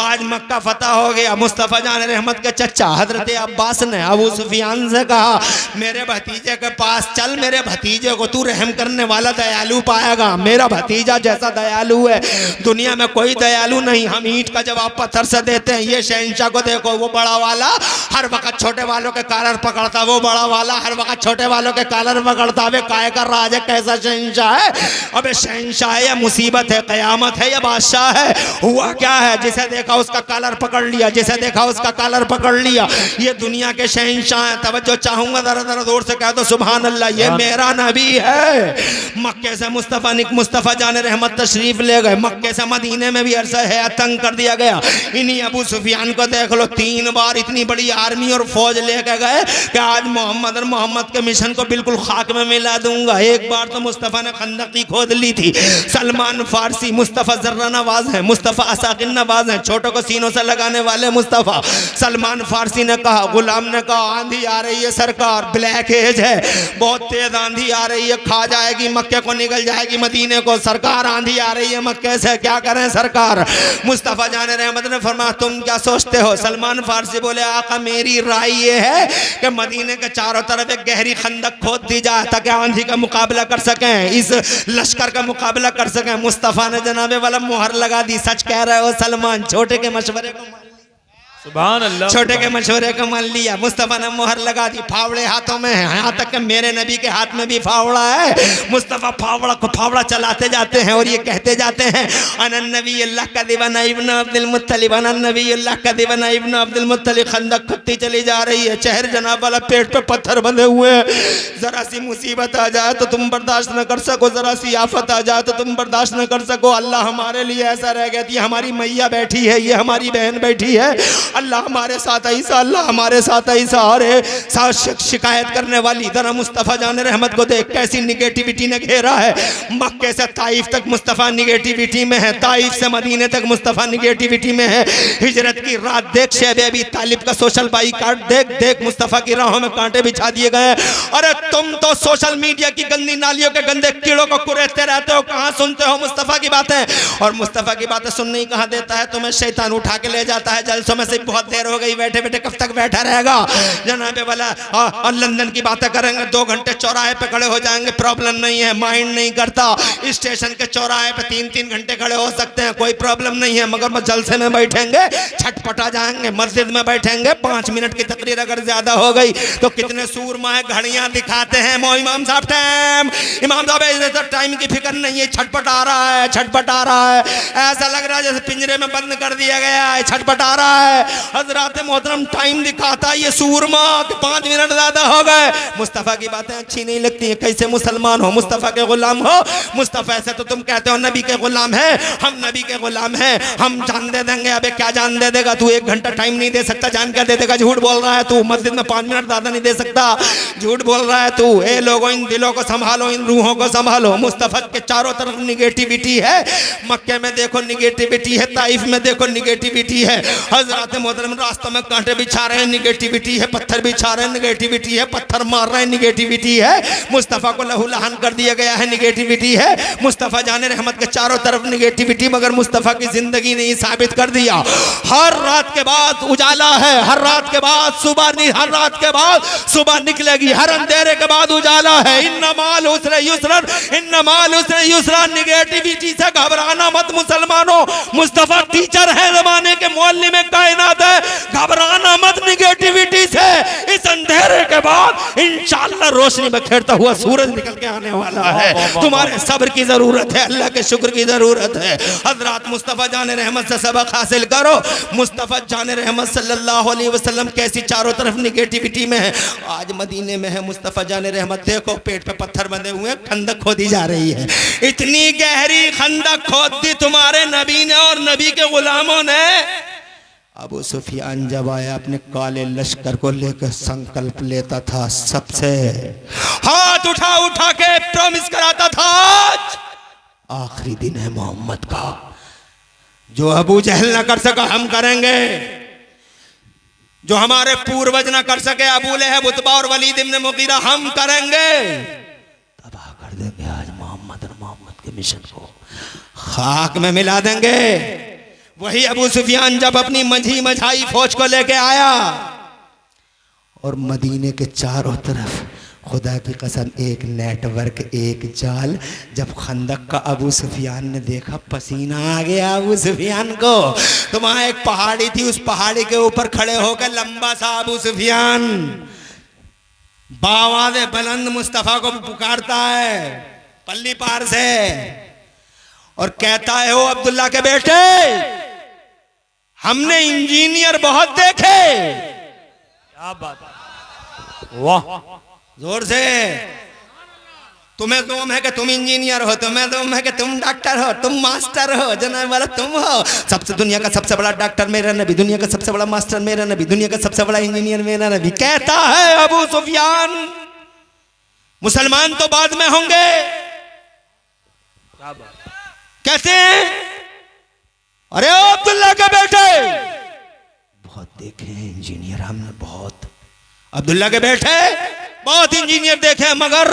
आज मक्का फतह हो गया। मुस्तफ़ा जान रहमत के चचा हजरत अब्बास ने अबू सुफियान से कहा मेरे भतीजे के पास चल, मेरे भतीजे को तू रहम करने वाला दयालु पाएगा। मेरा भतीजा जैसा दयालु है दुनिया में कोई दयालु नहीं। हम ईंट का जवाब पत्थर से देते हैं। ये शहंशाह को देखो, वो बड़ा वाला हर वक्त छोटे वालों के कॉलर पकड़ता, वो बड़ा वाला हर वक्त छोटे वालों के कॉलर पकड़ता। वे काय का राज है, कैसा शहंशाह है? अबे शहंशाह है या मुसीबत है, कयामत है या बादशाह है? हुआ क्या है? जिसे देखा उसका कॉलर पकड़ लिया, जिसे देखा उसका कॉलर पकड़ लिया। ये दुनिया के शहंशाह है। तवज्जो चाहूंगा जरा जरा जोर से कह दो सुभान अल्लाह। ये मेरा नबी है। मक्के से मुस्तफ़ा जाने रहमत तशरीफ ले गए। मक्के से मदीने में भी अरसा है तंग कर दिया गया। इन्हीं अबू सुफियान को देख लो, 3 बार इतनी बड़ी आर्मी और फौज लेके गए कि आज मोहम्मद और मोहम्मद के मिशन को बिल्कुल खाक में मिला दूंगा। एक बार तो मुस्तफ़ा ने खंदकी खोद ली थी। सलमान फारसी, मुस्तफ़ा जर्रा नवाज है, मुस्तफ़ा असाकिन नवाज है, छोटों को सीनों से लगाने वाले मुस्तफ़ा। सलमान फारसी ने कहा, गुलाम ने कहा आंधी आ रही है सरकार, ब्लैक एज है, बहुत तेज आंधी आ रही है, खा जाएगी मक्के को, निकल जाएगी मदीने को। सरकार आंधी आ रही है मक्के से, क्या करें सरकार? मुस्तफ़ा जाने रहमत ने फरमाया तुम क्या सोचते हो? सलमान फारसी बोले आका मेरी राय ये है कि मदीने के चारों तरफ एक गहरी खंदक खोद दी जाए ताकि आंधी का मुकाबला कर सकें, इस लश्कर का मुकाबला कर सकें। मुस्तफ़ा ने जनाबे वाला मुहर लगा दी। सच कह रहे हो सलमान, छोटे के मशवरे को सुभान अल्लाह, छोटे के मशवरे को मान लिया। मुस्तफ़ा ने मुहर लगा दी। फावड़े हाथों में है, यहाँ तक कि मेरे नबी के हाथ में भी फावड़ा है। मुस्तफ़ा फावड़ा चलाते जाते हैं और ये कहते जाते हैं अनन नबी अल्लाह का दीवाना इब्न अब्दुल मुत्तलिब, अनन नबी अल्लाह का दीवाना इब्न अब्दुल मुत्तलिब। खंदक खुदती चली जा रही है। चेहर जनाब वाला पेट पे पत्थर बंधे हुए हैं। जरा सी मुसीबत आ जाए तो तुम बर्दाश्त न कर सको, जरा सी आफत आ जाए तो तुम बर्दाश्त न कर सको। अल्लाह हमारे लिए ऐसा रह गया, ये हमारी मैया बैठी है, ये हमारी बहन बैठी है, अल्लाह हमारे साथ ऐसा, अल्लाह हमारे साथ ऐसा। अरे शिकायत करने वाली जरा मुस्तफ़ा जान रहमत को देख, कैसी निगेटिविटी ने घेरा है। मक्के से ताइफ तक मुस्तफ़ा निगेटिविटी में है, ताइफ से मदीने तक मुस्तफ़ा निगेटिविटी में है। हिजरत की रात देख, शैब अबी तालिब का सोशल बाइकाट देख देख, मुस्तफ़ा की राहों में कांटे बिछा दिए गए। अरे तुम तो सोशल मीडिया की गंदी नालियों के गंदे कीड़ों को कुरेदते रहते हो, कहाँ सुनते हो मुस्तफ़ा की बातें? और मुस्तफ़ा की बातें सुनने ही कहाँ देता है तुम्हें? शैतान उठा के ले जाता है जलसों में से। बहुत देर हो गई बैठे बैठे, कब तक बैठा रहेगा जनाबे वाला? और लंदन की बातें करेंगे, 2 घंटे चौराहे पे खड़े हो जाएंगे, प्रॉब्लम नहीं है, माइंड नहीं करता। स्टेशन के चौराहे पे 3-3 घंटे खड़े हो सकते हैं, कोई प्रॉब्लम नहीं है, मगर बस जलसे में बैठेंगे, छटपटा जाएंगे। मस्जिद में बैठेंगे, 5 मिनट की तकरीर अगर ज्यादा हो गई तो कितने सूरमा है, घड़ियां दिखाते हैं, मो इमाम साहब टाइम, इमाम साहब टाइम की फिक्र नहीं है, छटपट आ रहा है, छटपट आ रहा है, ऐसा लग रहा है जैसे पिंजरे में बंद कर दिया गया है, छटपट आ रहा है। हजरत मोहतरम टाइम दिखाता है ये सूरमा कि 5 मिनट ज्यादा हो गए। मुस्तफ़ा की बातें अच्छी नहीं लगती है, कैसे मुसलमान हो, मुस्तफ़ा के गुलाम हो। मुस्तफ़ा से तो तुम कहते हो नबी के गुलाम है, हम नबी के गुलाम हैं, हम जान दे देंगे। अबे क्या जान दे देगा तू, 1 घंटा टाइम नहीं दे सकता, जान कर दे देगा। झूठ बोल रहा है तू, मस्जिद में 5 मिनट ज्यादा नहीं दे सकता, झूठ बोल रहा है तू। ए लोगों, इन दिलों को संभालो, इन रूहों को संभालो। मुस्तफ़ा के चारों तरफ निगेटिविटी है, मक्के में देखो निगेटिविटी है, ताइफ में देखो निगेटिविटी है। हजरत मोहतरम रास्तों में कांटे बिछा रहे हैं, निगेटिविटी है, पत्थर बिछा रहे हैं, निगेटिविटी है, पत्थर मार रहे हैं, निगेटिविटी है। मुस्तफ़ा को लहू लहान कर दिया गया है, निगेटिविटी है। मुस्तफ़ा जाने रहमत के चारों तरफ निगेटिविटी, मगर मुस्तफ़ा की जिंदगी ने साबित कर दिया हर रात के बाद उजाला है, हर रात के बाद सुबह नहीं, हर रात के बाद सुबह निकलेगी, हर अंधेरे के बाद उजाला है। इन्नमाल उसरे युसरन, इन्नमाल उसरे युसरन। निगेटिविटी से घबराना मत मुसलमानों, मुस्तफ़ा टीचर है, जमाने के मुअल्लिम कायनात है, घबराना मत निगेटिविटी से। इस अंधेरे के बाद इंशाअल्लाह रोशनी में खेरता हुआ सूरज निकल के आने वाला है। तुम्हारे सब्र की जरूरत है, अल्लाह के शुक्र की जरूरत है। हजरत मुस्तफ़ा जाने रहमत से सबक हासिल करो। मुस्तफ़ा जाने रहमत सल्लल्लाहु अलैहि वसल्लम कैसी चारों तरफ निगेटिविटी में है, आज मदीने में है। मुस्तफ़ा जाने रहमत देखो, पेट पे पत्थर बंधे हुए, खंदक खोदी जा रही है। इतनी गहरी खंदक खोद दी तुम्हारे नबी ने और नबी के गुलामों ने। अबू सुफियान जब आया अपने काले लश्कर को लेकर संकल्प लेता था, सबसे हाथ उठा उठा के प्रॉमिस कराता था, आखिरी दिन है मोहम्मद का, जो अबू जहल ना कर सका हम करेंगे, जो हमारे पूर्वज ना कर सके अबू लहब, उतबा और वलीद इब्न मुगीरा, हम करेंगे, तबाह कर देंगे आज मोहम्मद और मोहम्मद के मिशन को खाक में मिला देंगे। वही अबू सुफियान जब अपनी मंझी मझाई फौज को लेके आया और मदीने के चारों तरफ खुदा की कसम एक नेटवर्क, एक जाल, जब खंदक का अबू सुफियान ने देखा, पसीना आ गया अबू सुफियान को। तो वहां एक पहाड़ी थी, उस पहाड़ी के ऊपर खड़े होकर लंबा सा अबू सुफियान बावाज़े बुलंद मुस्तफ़ा को पुकारता है पल्ली पार से और कहता है, ओ अब्दुल्ला के बेटे, हमने इंजीनियर बहुत देखे। क्या बात, वाह, जोर से। तुम्हें दम है कि तुम इंजीनियर हो, तुम्हें दम है कि तुम डॉक्टर हो, तुम मास्टर हो, जनाब वाला तुम हो। सबसे दुनिया का सबसे बड़ा डॉक्टर मेरा नबी, दुनिया का सबसे बड़ा मास्टर मेरा नबी, दुनिया का सबसे बड़ा इंजीनियर मेरा नबी। कहता है अबू सुफियान, मुसलमान तो बाद में होंगे। क्या बात, कैसे? अरे अब्दुल्ला के बेटे, बहुत देखे हैं इंजीनियर हमने, बहुत। अब्दुल्ला के बेटे बहुत इंजीनियर देखे, मगर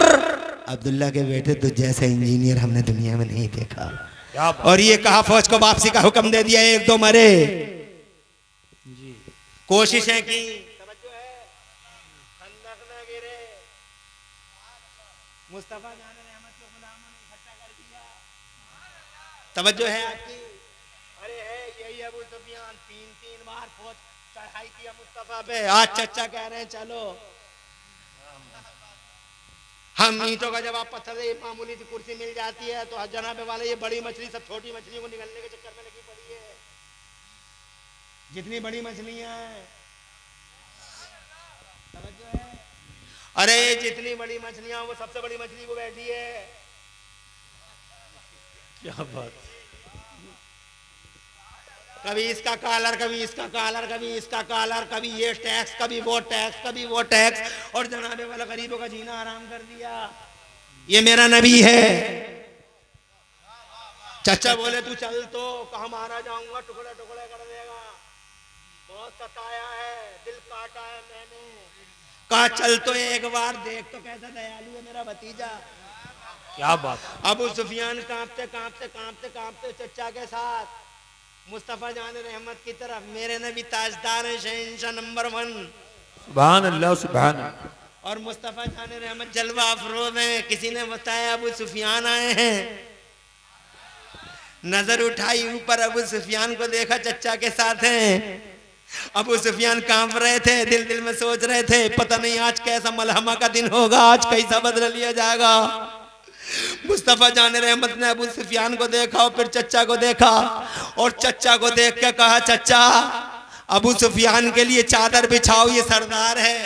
अब्दुल्ला के बेटे तो जैसा इंजीनियर हमने दुनिया में नहीं देखा। और ये कहा, फौज को वापसी का हुक्म दे दिया, 1-2 मरे। कोशिशें की, मुस्तफा जाने रहमत के गुलामों ने इकट्ठा कर दिया। तवज्जो है आपकी? अरे है यही अबू सुफियान, 3-3 बार फौज चढ़ाई किया मुस्तफा पे। आज चचा कह रहे हैं चलो, हम ईंटों का जवाब पत्थर से मामूली सी कुर्सी मिल जाती है, तो जनाबे वाले ये बड़ी मछली सब छोटी मछलियों को निगलने के चक्कर में लगी पड़ी है। जितनी बड़ी मछलियां हैं, अरे जितनी बड़ी मछलियां वो सबसे बड़ी मछली को बैठी है। क्या बात, कभी इसका कॉलर, कभी इसका कॉलर, कभी इसका कॉलर, कभी ये टैक्स, कभी वो टैक्स, कभी वो टैक्स, और जनाबे वाला गरीबों का जीना आराम कर दिया। ये मेरा नबी है। चचा बोले तू चल, तो कहा मारा जाऊंगा, टुकड़े टुकड़े कर देगा, बहुत सताया है, दिल काटा है मैंने। कहा चल तो एक बार देख तो कैसा दयालु है मेरा भतीजा। क्या बात, अबू सुफियान कांपते कांपते कांपते कांपते चचा के साथ मुस्तफ़ा जान रहमत की तरफ। मेरे नबी ताजदार हैं, शहंशाह नंबर 1। सुभान अल्लाह, सुभान अल्लाह। और मुस्तफ़ा जान रहमत जलवा अफरोज हैं। किसी ने बताया अबू सुफियान आए हैं। नजर उठाई ऊपर, अबू सुफियान को देखा चचा के साथ हैं। अबू सुफियान कांप रहे थे, दिल दिल में सोच रहे थे पता नहीं आज कैसा मलहमा का दिन होगा, आज कैसा बदला लिया जाएगा। मुस्तफा जान रहमत ने अबू सुफियान को देखा और फिर चचा को देखा, और चचा को देख के कहा, चचा अबू सुफियान के लिए चादर बिछाओ, ये सरदार है।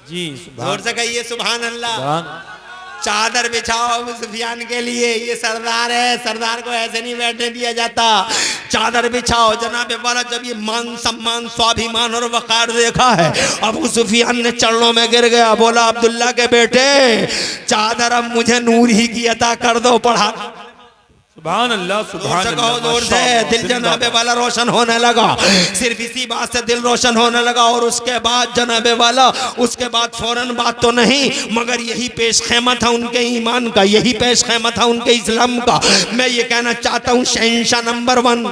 जी जोर से कहिए सुभान अल्लाह। सुभान। चादर बिछाओ अबू सुफियान के लिए, ये सरदार है, सरदार को ऐसे नहीं बैठने दिया जाता। चादर बिछाओ। जनाबे वाला जब ये मान सम्मान स्वाभिमान और वकार देखा है, अबू सुफियान ने चरणों में गिर गया, बोला अब्दुल्ला के बेटे चादर अब मुझे नूर ही की अता कर दो, पढ़ा। सुभान अल्लाह, सुभान अल्लाह, जोर से दिल जनाबे वाला रोशन होने लगा। सिर्फ इसी बात से दिल रोशन होने लगा। और उसके बाद जनाबे वाला, उसके बाद फौरन बात तो नहीं, मगर यही पेश खेमा था उनके ईमान का, यही पेश खेमा था उनके इस्लाम का। मैं ये कहना चाहता हूँ शहंशाह नंबर 1,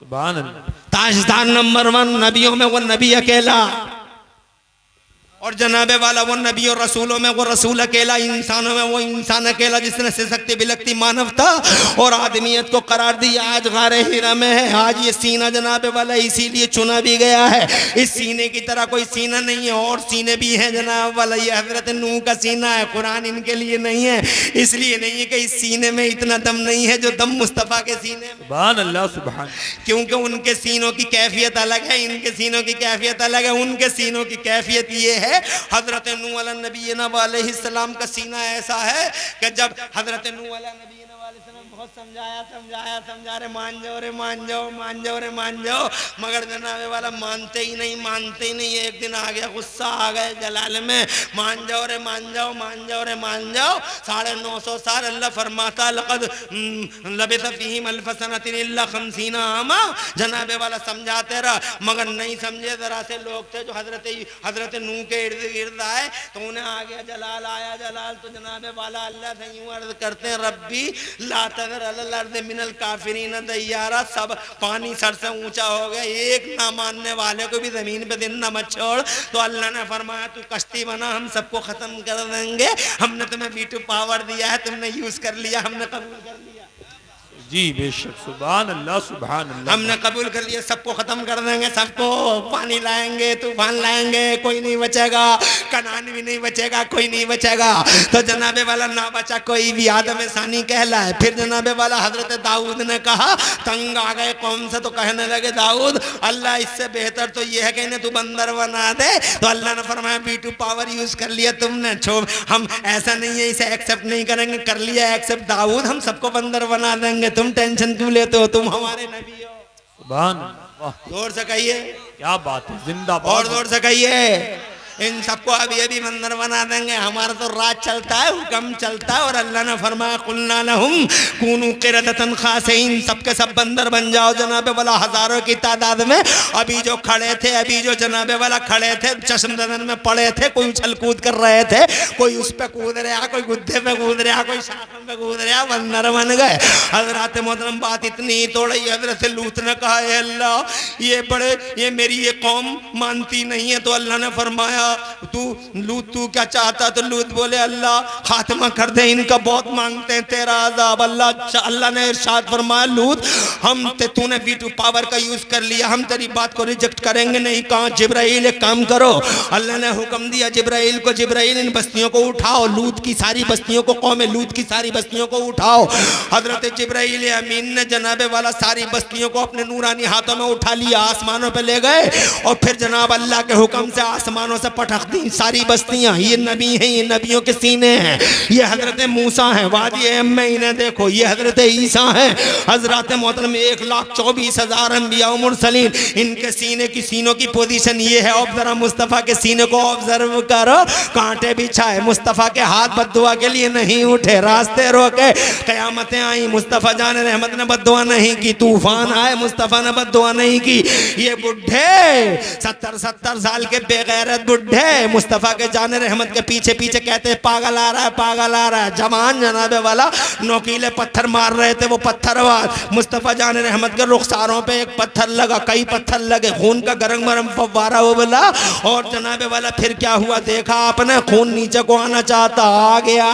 सुभान अल्लाह, ताजदार नंबर 1, नबियों में वो नबी अकेला, और जनाबे वाला वो नबी और रसूलों में वो रसूल अकेला, इंसानों में वो इंसान अकेला जिसने सिसकती बिलकती मानवता और आदमियत को करार दिया। आज गारे हिरा में है, आज ये सीना जनाबे वाला इसीलिए चुना भी गया है। इस सीने की तरह कोई सीना नहीं है, और सीने भी हैं जनाब वाला। ये हजरत नूह का सीना है, कुरान इनके लिए नहीं है। इसलिए नहीं है कि इस सीने में इतना दम नहीं है जो दम मुस्तफ़ा के सीने में। सुभान अल्लाह, सुभान। क्योंकि उनके सीनों की कैफियत अलग है, इनके सीनों की कैफियत अलग है। उनके सीनों की कैफियत ये है, हजरत नूह अला नबी अलैहिस्सलाम का सीना ऐसा है कि जब हजरत नूह अला नबी बहुत समझा रे मान जाओ रे मान जाओ, मान जाओ रे मान जाओ, मगर जनाबे वाला मानते ही नहीं। एक दिन आ गया, गुस्सा आ गए जलाल में, मान जाओ रे मान जाओ, मान जाओ रे मान जाओ। 950 साल अल्लाह फरमाता लक़द लबिथ फ़ीहिम अल्फ़ सनतिन इल्ला 50 आमा। जनाबे वाला समझाते रहा, मगर नहीं समझे। जरा से लोग थे जो हजरत नूह के इर्द गिर्द आए, तो उन्हें आ गया जलाल, आया जलाल, तो जनाबे वाला अल्लाह से यूं अर्ज करते हैं, रब्बी ला तज़र अलल अर्ज़ि मिनल काफ़िरीन दय्यारा। सब पानी सर से ऊंचा हो गया, एक ना मानने वाले को भी जमीन पे दिन न मत छोड़। तो अल्लाह ने फरमाया तू कश्ती बना, हम सबको खत्म कर देंगे। हमने तुम्हें B2 पावर दिया है, तुमने यूज कर लिया, हमने कबूल कर लिया। जी बेशक, सुभान अल्लाह, सुभान अल्लाह। हमने कबूल कर लिया, सबको खत्म कर देंगे, सबको पानी लाएंगे, तूफान लाएंगे, कोई नहीं बचेगा, कनान भी नहीं बचेगा, कोई नहीं बचेगा। तो जनाबे वाला ना बचा कोई भी, आदम सानी कहलाए। फिर जनाबे वाला हजरत दाऊद ने कहा, तंग आ गए कौम से, तो कहने लगे दाऊद अल्लाह इससे बेहतर तो ये है कि इन्हें तू बंदर बना दे। तो अल्लाह ने फरमाया B2 पावर यूज कर लिया तुमने, छोड़, हम ऐसा नहीं है, इसे एक्सेप्ट नहीं करेंगे। कर लिया एक्सेप्ट दाऊद, हम सबको बंदर बना देंगे, तुम टेंशन क्यों लेते हो, तुम हमारे नबी हो। सुभान अल्लाह, जोर से कहिए, क्या बात है, जिंदाबाद। और जोर से कहिए, इन सबको अभी अभी बंदर बना देंगे। हमारा तो राज चलता है, हुक्म चलता है। और अल्लाह ने फरमाया कुल्ना लहुम कूनू क़िरदतन ख़ासिईन, सबके सब बंदर बन जाओ। जनाबे वाला हजारों की तादाद में अभी जो खड़े थे, अभी जो जनाबे वाला खड़े थे, चश्मदन में पड़े थे, कोई उछल कूद कर रहे थे, कोई उस पे कूद रहा, कोई गुद्दे पे कूद रहा, कोई शाखम पे कूद रहा, बंदर बन गए। हजरत मोहतरम बात इतनी ही तोड़ी। हजरत लूत ने कहा अल्लाह ये मेरी ये कौम मानती नहीं है। तो अल्लाह ने फरमाया तू लूत तू क्या चाहता? तो लूत बोले अल्लाह खात्मा कर दे, इनका बहुत मांगते हैं तेरा अजाब। अल्लाह ने इरशाद फरमाया लूत तूने B2 पावर का यूज कर लिया, हम तेरी बात को रिजेक्ट करेंगे नहीं। कहा जिब्राइल एक काम करो, अल्लाह ने हुक्म दिया जिब्राइल को, जिब्राइल इन बस्तियों को उठाओ, लूत की सारी बस्तियों को, कौम लूत की सारी बस्तियों को उठाओ। हजरत जिब्राइल अमीन ने जनाबे वाला सारी बस्तियों को अपने नूरानी हाथों में उठा लिया, आसमानों पे ले गए, और फिर जनाब अल्लाह के हुक्म से आसमानों से पटक दी सारी बस्तियां। ये नबी हैं, ये नबियों के सीने हैं। ये हजरत मूसा हैं, वादी में इन्हें देखो, ये हजरत ईसा हैं। हजरत मोहतरम 1,24,000 अंबिया और मुरसलीन, इनके सीने की सीनों की पोजीशन ये है। अब जरा मुस्तफ़ा के सीने को ऑब्जर्व करो, कांटे बिछाए, मुस्तफ़ा के हाथ बद्दुआ के लिए नहीं उठे, रास्ते रोके, क़यामतें आई, मुस्तफ़ा जान रहमत ने बद्दुआ नहीं की, तूफान आए, मुस्तफ़ा ने बद्दुआ नहीं की। ये बुढ़े 70 साल के बेगैरत बुढ़े बुढ़े मुस्तफ़ा के जाने रहमत के पीछे पीछे कहते हैं पागल आ रहा है, पागल आ रहा है। जवान जनाबे वाला नोकीले पत्थर मार रहे थे, वो पत्थरवार मुस्तफ़ा जाने रहमत के रुखसारों पे एक पत्थर लगा, कई पत्थर लगे, खून का गरम गरम फव्वारा हो बोला। और जनाबे वाला फिर क्या हुआ देखा आपने, खून नीचे को आना चाहता, आ गया।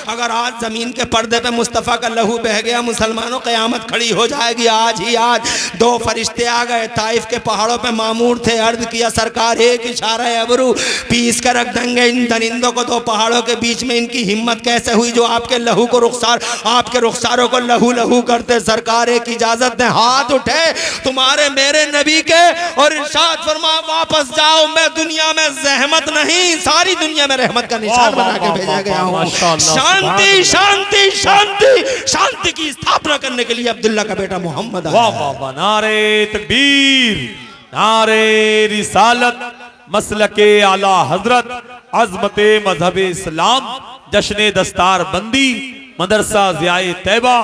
अगर आज जमीन के पर्दे पे मुस्तफ़ा का लहू बह गया मुसलमानों, क़यामत खड़ी हो जाएगी आज ही आज। दो फरिश्ते आ गए, ताइफ के पहाड़ों पे मामूर थे, अर्ज किया सरकार एक इशारा अबरू पीस कर रख देंगे इन दरिंदों को। दो पहाड़ों के बीच में इनकी हिम्मत कैसे हुई जो आपके लहू को रुखसार, आपके रुखसारों को लहू लहू करते। सरकार एक इजाजत दें, हाथ उठे तुम्हारे मेरे नबी के और इरशाद फरमा वापस जाओ, मैं दुनिया में जहमत नहीं सारी दुनिया में रहमत का निशान बना के भेजा गया हूँ। शांति शांति शांति शांति की स्थापना करने के लिए अब्दुल्ला का बेटा मोहम्मद आया। वाह वाह वाह, नारे तकबीर, नारे रिसालत, मसलके आला हजरत, अजमते मजहब इस्लाम, जश्न दस्तार बंदी, मदरसा ज़ियाए तैबा,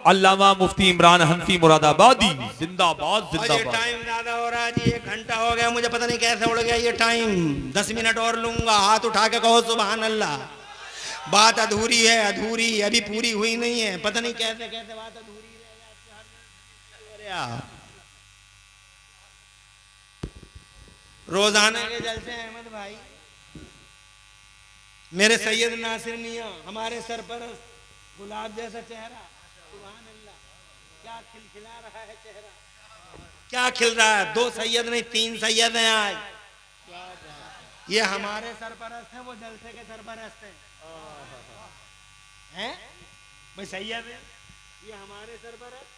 अल्लामा मुफ्ती इमरान हनफी मुरादाबादी, जिंदाबाद जिंदाबाद। टाइम ज्यादा हो रहा है जी, 1 घंटा हो गया, मुझे पता नहीं कैसे उड़ गया ये टाइम। 10 मिनट और लूंगा, हाथ उठा के कहो सुभान अल्लाह। बात अधूरी है, अधूरी अभी पूरी हुई नहीं है, पता नहीं कैसे कैसे बात अधूरी रह गया। रोजाना के जलसे अहमद भाई, मेरे सैयद नासिर मियाँ, हमारे सरपरस्त, गुलाब जैसा चेहरा, सुभान अल्लाह, क्या खिलखिला रहा है चेहरा, क्या खिल रहा है। 2 सैयद नहीं 3 सैयद हैं आज। ये हमारे सरपरस्त हैं, वो जलसे के सरपरस्त हैं भाई, सैयद है ये हमारे सरपरस्त,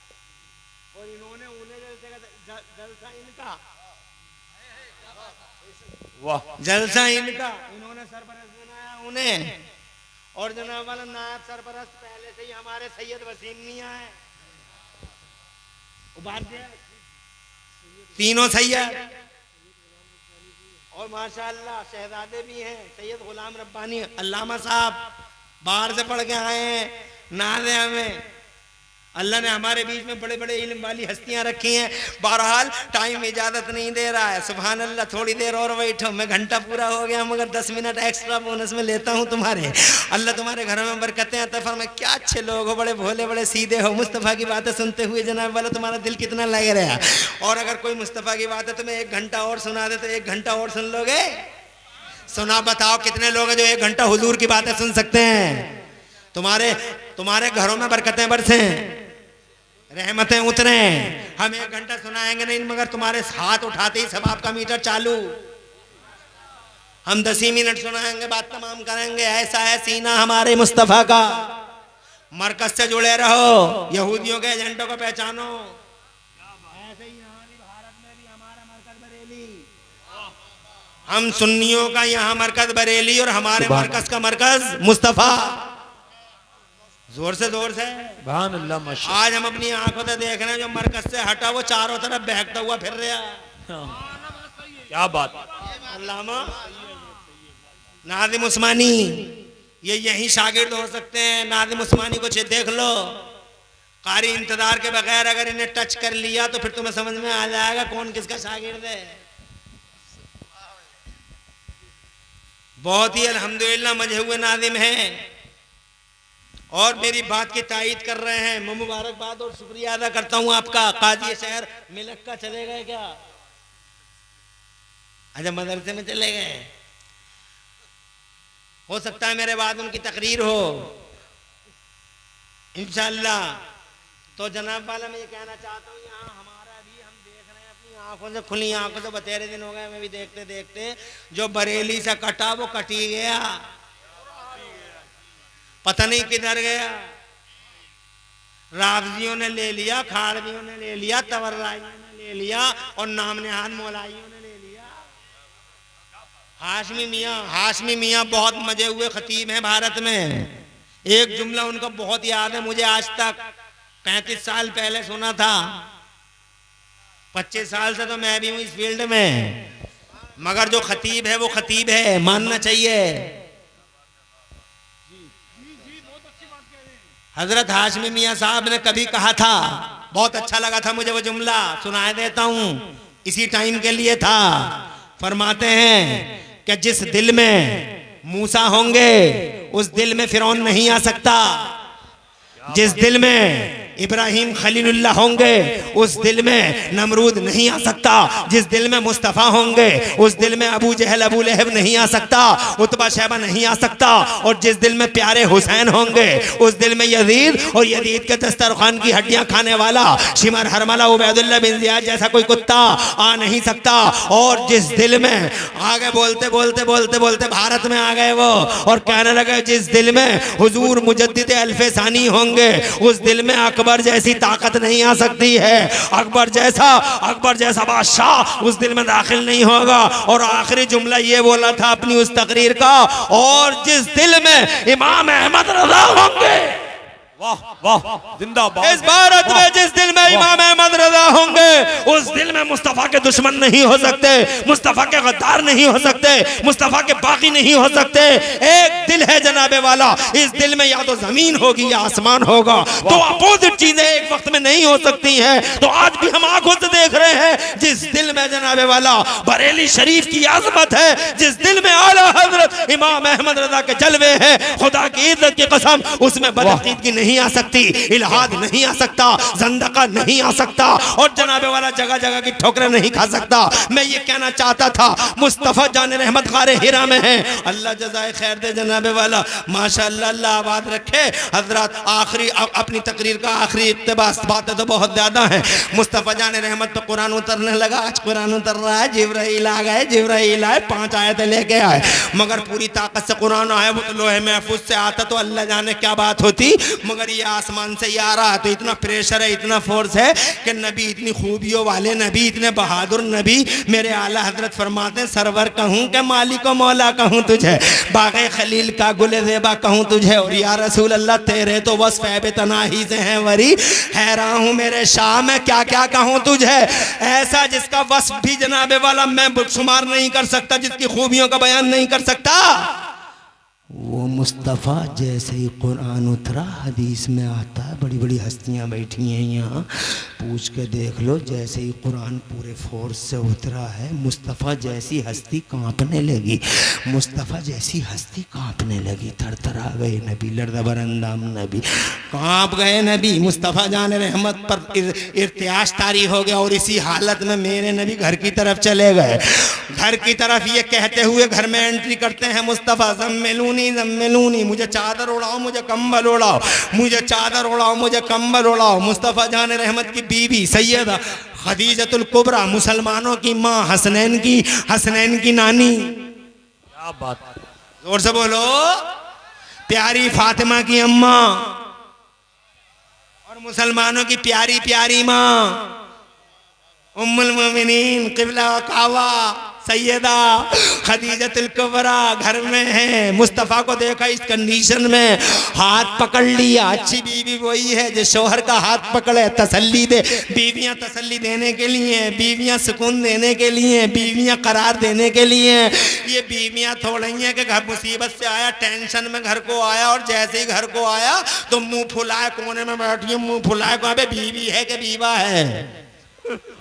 और इन्होंने उन्हें जलसे का जलसा इनका, वाह, जलसा इनका, इन्होंने सरपरस्त बनाया उन्हें। और जनाब वाला नायब सरपरस्त पहले से ही हमारे सैयद वसीम मियाँ हैं, उपाध्याय, तीनों सैयद। और माशाअल्लाह शहजादे भी हैं, सैयद गुलाम रब्बानी अल्लामा साहब बाहर से पढ़ के आए हैं नाज़िया में। अल्लाह ने हमारे बीच में बड़े बड़े इल्म वाली हस्तियां रखी हैं। बहरहाल टाइम इजाज़त नहीं दे रहा है, सुभान अल्लाह, थोड़ी देर और बैठो, मैं घंटा पूरा हो गया मगर 10 मिनट एक्स्ट्रा बोनस में लेता हूँ तुम्हारे। अल्लाह तुम्हारे घरों में बरकतें अता फरमाए। क्या अच्छे लोग हो, बड़े भोले बड़े सीधे हो। मुस्तफ़ा की बातें सुनते हुए जनाब वाला तुम्हारा दिल कितना लग रहा है। और अगर कोई मुस्तफ़ा की बात है तुम्हें 1 घंटा और सुना दे तो 1 घंटा और सुन लोगे? सुना बताओ कितने लोग हैं जो 1 घंटा हुजूर की बातें सुन सकते हैं? तुम्हारे घरों में बरकतें बरसें, रहमतें उतरे। हम 1 घंटा सुनाएंगे नहीं मगर तुम्हारे हाथ उठाते ही सवाब का मीटर चालू। हम 10 ही मिनट सुनाएंगे, बात तमाम करेंगे। ऐसा है सीना हमारे मुस्तफ़ा का। मरकज से जुड़े रहो, यहूदियों के एजेंटों को पहचानो। ऐसे ही यहाँ भी भारत में भी हमारा मरकज बरेली, हम सुन्नियों का यहाँ मरकज बरेली और हमारे मरकज का मरकज मुस्तफ़ा। जोर से सुभान अल्लाह, माशाअल्लाह। आज हम अपनी आंखों से देख रहे हैं जो मरकज से हटा वो चारों तरफ बहकता हुआ फिर रहा। क्या बात। अल्लामा नाज़िम उस्मानी, ये यही शागिर्द हो सकते हैं। नाज़िम उस्मानी को देख लो, कारी इंतजार के बगैर अगर इन्हें टच कर लिया तो फिर तुम्हें समझ में आ जाएगा कौन किसका शागिर्द है। बहुत ही अल्हम्दुलिल्लाह मजे हुए नाज़िम हैं और मेरी बात की तायीद कर रहे हैं। मैं मुबारकबाद और शुक्रिया अदा करता हूँ आपका। काजी शहर मिलक का चले गए क्या? अच्छा, मदरसे में चले गए। हो सकता है मेरे बाद उनकी तकरीर हो इंशाअल्लाह। तो जनाब वाला मैं ये कहना चाहता हूँ, यहाँ हमारा भी हम देख रहे हैं अपनी आंखों से, खुली आंखों से, बतेरे दिन हो गए मैं भी देखते देखते। जो बरेली से कटा वो कटी गया, पता नहीं किधर गया। रावजियों ने ले लिया, खाड़वियों ने ले लिया, तवर्राइयों ने ले लिया और नाम नेहाद मौलाइयों ने ले लिया। हाशमी मियाँ बहुत मजे हुए खतीब हैं भारत में। एक जुमला उनका बहुत याद है मुझे आज तक, 35 साल पहले सुना था। 25 साल से तो मैं भी हूँ इस फील्ड में, मगर जो खतीब है वो खतीब है, मानना चाहिए। हजरत हाशमी मियाँ साहब ने कभी कहा था, बहुत अच्छा लगा था मुझे वो जुमला, सुनाए देता हूँ, इसी टाइम के लिए था। फरमाते हैं कि जिस दिल में मूसा होंगे उस दिल में फिरौन नहीं आ सकता, जिस दिल में इब्राहिम खलीलुल्लाह होंगे उस दिल में नमरूद नहीं आ सकता, जिस दिल में मुस्तफ़ा होंगे उस दिल में अबू जहल अबू लहब नहीं आ सकता, उतबा शैबा नहीं आ सकता, और जिस दिल में प्यारे हुसैन होंगे उस दिल में यजीद और यजीद के दस्तरखान की हड्डियां खाने वाला शिमर हरमला उबैदुल्लाह बिन जियाद जैसा कोई कुत्ता आ नहीं सकता। और जिस दिल में आगे बोलते बोलते बोलते बोलते भारत में आ गए वो और कहने लगे जिस दिल में हुजूर मुजद्दिद अल्फे सानी होंगे उस दिल में अकबर जैसी ताकत नहीं आ सकती है, अकबर जैसा बादशाह उस दिल में दाखिल नहीं होगा। और आखिरी जुमला ये बोला था अपनी उस तकरीर का, और जिस दिल में इमाम अहमद रजा होंगे, वाह वाह जिंदाबाद, इस भारत में जिस दिल में इमाम अहमद रजा होंगे उस दिल में मुस्तफा के दुश्मन नहीं हो सकते, मुस्तफा के गद्दार नहीं हो सकते, मुस्तफा के बागी नहीं हो सकते। एक दिल है जनाबे वाला, इस दिल में या तो जमीन होगी या आसमान होगा, तो अपोजिट चीजें एक वक्त में नहीं हो सकती हैं। तो आज भी हम आंखों से देख रहे हैं जिस दिल में जनाबे वाला बरेली शरीफ की आजमत है, जिस दिल में आला हजरत इमाम अहमद रजा के जलवे हैं, खुदा की इज्जत की कसम उसमें बदअकीदगी नहीं आ सकती, इल्हाद नहीं आ सकता, ज़ंदका नहीं आ सकता, और जनाबे वाला जगह जगह की ठोकरें नहीं खा सकता। मैं ये कहना चाहता था मुस्तफ़ा जान रहमत गारे हिरा में है, अल्लाह जज़ाए खैर दे जनाबे वाला, माशाअल्लाह अल्लाह आबाद रखे। हजरत आखिरी अपनी तकरीर का आखिरी इक़्तिबास, बातें तो बहुत ज़्यादा हैं। मुस्तफ़ा जान रहमत पे कुरान उतरने लगा, आज कुरान उतर रहा है, जिब्राइल आ गए, जिब्राइल आए 5 आयतें लेके आए, मगर पूरी ताकत से कुरान आया वो तो लोहे महफूज से आता तो अल्लाह जाने क्या बात होती, मगर ये आसमान से ही आ रहा है तो इतना प्रेशर है, इतना फोर्स है कि नबी इतनी खूबियों वाले नबी, इतने बहादुर नबी, मेरे आला हजरत फरमाते हैं सरवर कहूँ कि मालिक व मौला कहूँ तुझे, बाग़े खलील का गुले ज़ेबा कहूँ तुझे, और या रसूल अल्लाह तेरे तो वस्फ़ बेतनाही से हैं वरी, हैरान हूँ मेरे शाह में क्या क्या कहूँ तुझे, ऐसा जिसका वस्फ़ भी जनाबे वाला मैं शुमार नहीं कर सकता, जिसकी खूबियों का बयान नहीं कर सकता। वो मुस्तफ़ा जैसे ही कुरान उतरा, हदीस में आता है, बड़ी बड़ी हस्तियाँ बैठी हैं यहाँ, पूछ के देख लो, जैसे ही कुरान पूरे फोर्स से उतरा है मुस्तफ़ा जैसी हस्ती कांपने लगी, मुस्तफ़ा जैसी हस्ती कांपने लगी, थरथरा गए नबी, लर्ज़बरंदाम नबी, कांप गए नबी, मुस्तफ़ा जान रहमत पर इर्तियाश तारी हो गया, और इसी हालत में मेरे नबी घर की तरफ चले गए। घर की तरफ ये कहते हुए घर में एंट्री करते हैं मुस्तफ़ा, ज़म्मिलूनी ज़म्मिलूनी, मुझे चादर उड़ाओ, मुझे कंबल उड़ाओ, मुझे चादर उड़ाओ, मुझे कंबल उड़ाओ। मुस्तफ़ा जान रहमत की बीवी सैयदा खदीजतुल कुबरा, मुसलमानों की माँ, हसनैन की नानी, क्या बात, जोर से बोलो, प्यारी फातिमा की अम्मा, और मुसलमानों की प्यारी प्यारी माँ उम्मुल मोमिनीन क़िबला व कावा सैयदा खदीजतुल कुबरा घर में है। मुस्तफ़ा को देखा इस कंडीशन में, हाथ पकड़ लिया। अच्छी बीवी वही है जो शोहर का हाथ पकड़े, तसल्ली दे। बीवियां तसल्ली देने के लिए, बीवियां सुकून देने के लिए, बीवियां करार देने के लिए। ये बीवियां थोड़ी हैं कि घर मुसीबत से आया, टेंशन में घर को आया, और जैसे ही घर को आया तो मुंह फुलाए कोने में बैठी है, मुंह फुलाए को, अबे बीवी है कि बीवा है।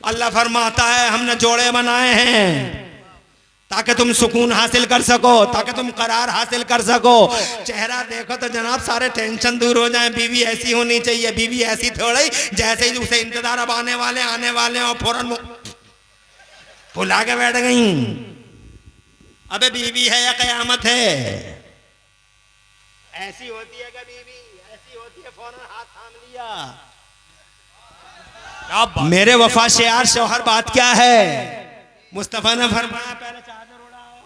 अल्लाह फरमाता है हमने जोड़े बनाए हैं ताकि तुम सुकून हासिल कर सको, ताकि तुम करार हासिल कर सको। चेहरा देखो तो जनाब सारे टेंशन दूर हो जाए। बीवी ऐसी होनी चाहिए, बीवी ऐसी थोड़ी जैसे ही उसे इंतजार अब आने वाले और फौरन फुला के बैठ गई। अबे बीवी है या कयामत है? ऐसी होती है क्या बीवी? ऐसी होती है फौरन हाथ थाम लिया। मेरे वफा शेयार शौहर बात क्या है? मुस्तफ़ा ने फरमाया पहले चादर उड़ाओ।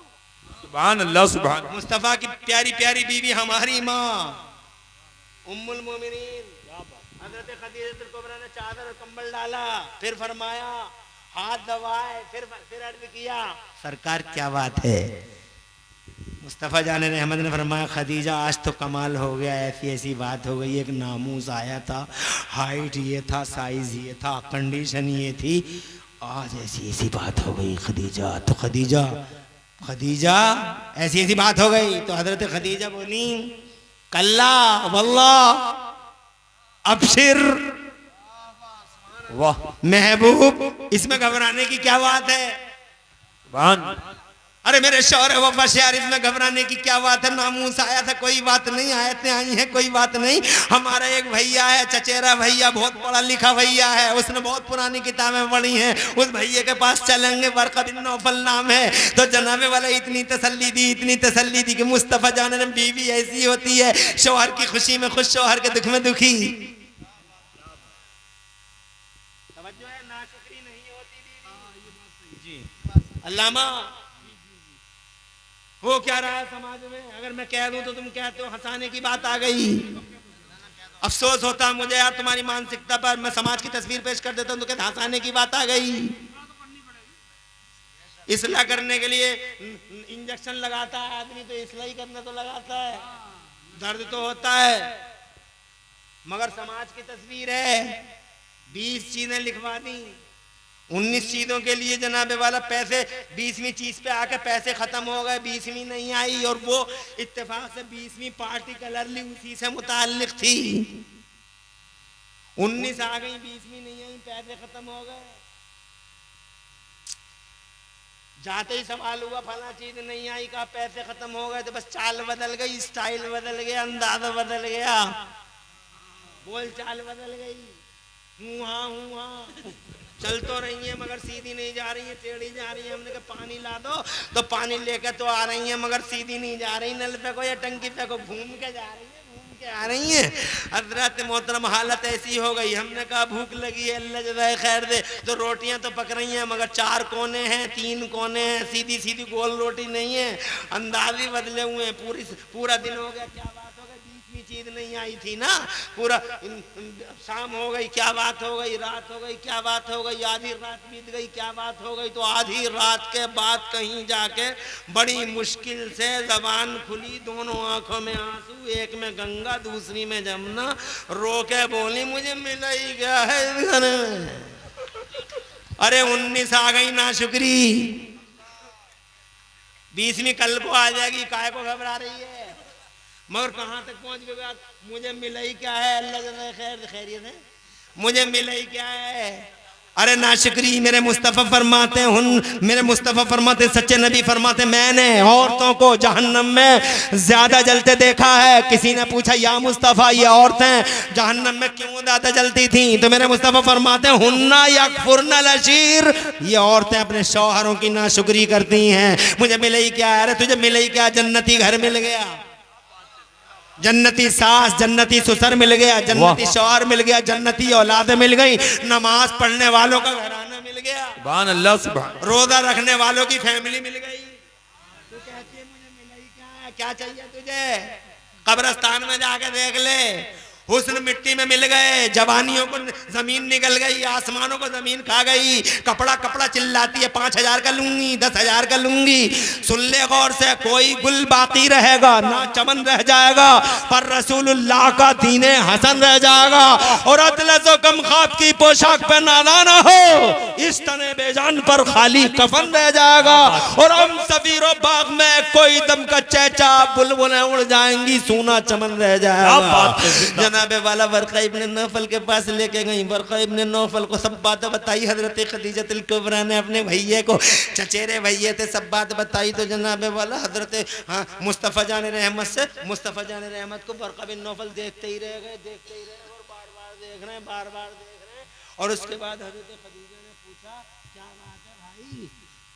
सुभान अल्लाह, सुभान। मुस्तफ़ा की प्यारी प्यारी बीवी हमारी माँ उम्मुल मोमिनीन हज़रत खदीजतुल कुबरा ने चादर और कंबल डाला, फिर फरमाया हाथ दबाए, फिर अर्ज़ किया सरकार क्या बात है? मुस्तफ़ा जाने रहमत ने फरमाया खदीजा आज तो कमाल हो गया, ऐसी ऐसी बात हो गई। एक नामूस आया था, हाइट ये था, साइज ये था, कंडीशन ये थी, आज ऐसी ऐसी बात हो गई खदीजा। तो खदीजा ऐसी ऐसी बात हो गई तो हजरत खदीजा बोली कल्ला वल्लाह अबशिर, वाह महबूब, इसमें घबराने की क्या बात है? अरे मेरे शौहर वफा यार, इसमें घबराने की क्या बात है, नामूस आया था, कोई बात नहीं, आयतें आई हैं, कोई बात नहीं। हमारा एक भैया है, चचेरा भैया, बहुत पढ़ा लिखा भैया है, उसने बहुत पुरानी किताबें पढ़ी हैं, उस भैया के पास चलेंगे, वर्क़ा बिन नौफल नाम है। तो जनाबे वाला इतनी तसल्ली दी, इतनी तसल्ली दी कि मुस्तफ़ा जान, बीवी ऐसी होती है, शौहर की खुशी में खुश, शौहर के दुख में दुखी। अल्लामा वो क्या रहा है समाज में, अगर मैं कह दूं तो तुम कहते हो हंसाने की बात आ गई। अफसोस होता मुझे यार तुम्हारी मानसिकता पर, मैं समाज की तस्वीर पेश कर देता हूं तो कहते हंसाने की बात आ गई। इसलाह करने के लिए इंजेक्शन लगाता है आदमी, तो इसलाह करने तो लगाता है, दर्द तो होता है, मगर समाज की तस्वीर है। 20 चीजें लिखवा दी, 19 चीजों के लिए जनाबे वाला पैसे, 20वीं चीज पे आके पैसे खत्म हो गए, 20वीं नहीं आई, और वो इत्तेफाक से 20वीं पार्टिकुलरली उसी से मुताल्लिक थी। 19 आ गई, 20वीं नहीं आई, पैसे खत्म हो गए। जाते ही सवाल हुआ फला चीज नहीं आई, कहा पैसे खत्म हो गए, तो बस चाल बदल गई, स्टाइल बदल गया, अंदाजा बदल गया, बोल चाल बदल गई, हूँ हाँ चल तो रही है मगर सीधी नहीं जा रही है, टेढ़ी जा रही है। हमने कहा पानी ला दो, तो पानी लेकर तो आ रही है मगर सीधी नहीं जा रही, नल पे को या टंकी पे को घूम के जा रही है, घूम के आ रही है। हजरत मोहतरम हालत ऐसी हो गई, हमने कहा भूख लगी है, अल्लाह जज़ाए खैर दे, तो रोटियां तो पक रही हैं मगर 4 कोने हैं, 3 कोने हैं, सीधी सीधी गोल रोटी नहीं है, अंदाज ही बदले हुए हैं। पूरा दिन हो गया, क्या बात हो गई, 20वीं चीज नहीं आई थी ना, पूरा शाम हो गई, क्या बात हो गई, रात हो गई, क्या बात हो गई, आधी रात बीत गई, क्या बात हो गई। तो आधी रात के बाद कहीं जाके बड़ी मुश्किल से जबान खुली, दोनों आंखों में आंसू, एक में गंगा दूसरी में जमुना, रो के बोली मुझे मिला ही गया है घर में। अरे 19 आ गई ना शुक्री, 20वीं कल को आ जाएगी, काय को घबरा रही है। मगर कहाँ तक पहुंच गई बात, मुझे मिला ही क्या है, अल्लाह जज़ाए खैर खैरियत है, मुझे मिला ही क्या है। अरे नाशुक्री, मेरे मुस्तफ़ा फरमाते हैं, मेरे मुस्तफ़ा फरमाते, सच्चे नबी फरमाते, मैंने औरतों को जहन्नम में ज्यादा जलते देखा है। किसी ने पूछा या मुस्तफ़ा ये औरतें जहन्नम में क्यों ज्यादा जलती थी, तो मेरे मुस्तफ़ा फरमाते हैं हुन्ना यकफुरना लशीर, ये औरतें अपने शौहरों की नाशुक्री करती हैं। मुझे मिले ही क्या, अरे तुझे मिले ही क्या, जन्नती घर मिल गया, जन्नती सास, जन्नती ससुर मिल गया, जन्नती शौहर मिल गया, जन्नती औलाद मिल गई, नमाज पढ़ने वालों का घराना मिल गया, सुभान अल्लाह, सुभान, रोजा रखने वालों की फैमिली मिल गई। तो कहती है मुझे मिला ही क्या है, क्या चाहिए तुझे, कब्रिस्तान में जाके देख ले, हुस्न मिट्टी में मिल गए, जवानियों को जमीन निकल गई, आसमानों को जमीन खा गई, कपड़ा कपड़ा चिल्लाती है 5000 का लूंगी, 10,000 का लूंगी। सुन ले गौर से, कोई गुल बाकी रहेगा ना, चमन रह जाएगा, पर रसूलुल्लाह का दीने हसन रह जाएगा। और अतलसो कम खाब की पोशाक पे नादा ना हो, इस तने बेजान पर खाली कफन रह जाएगा। और हम सफीरो बाग में कोई दम का चैचा, बुलबुलें उड़ जाएंगी, सोना चमन रह जाएगा। जनाबे वाला वर्क़ा इब्न नौफल के पास लेके गई, वर्क़ा इब्न नौफल को सब बात बताई। हजरत खदीजतुल कुबरा ने अपने भैये को, चचेरे भैये थे, सब बात बताई। तो जनाबे वाला हजरत मुस्तफ़ा जान रहमत से, मुस्तफ़ा जान रहमत को वर्क़ा बिन नौफल देखते ही रह गए, देखते ही रहे, और बार बार देख रहे हैं, बार बार देख रहे हैं। और उसके बाद हजरत खदीजा ने पूछा क्या बात है भाई,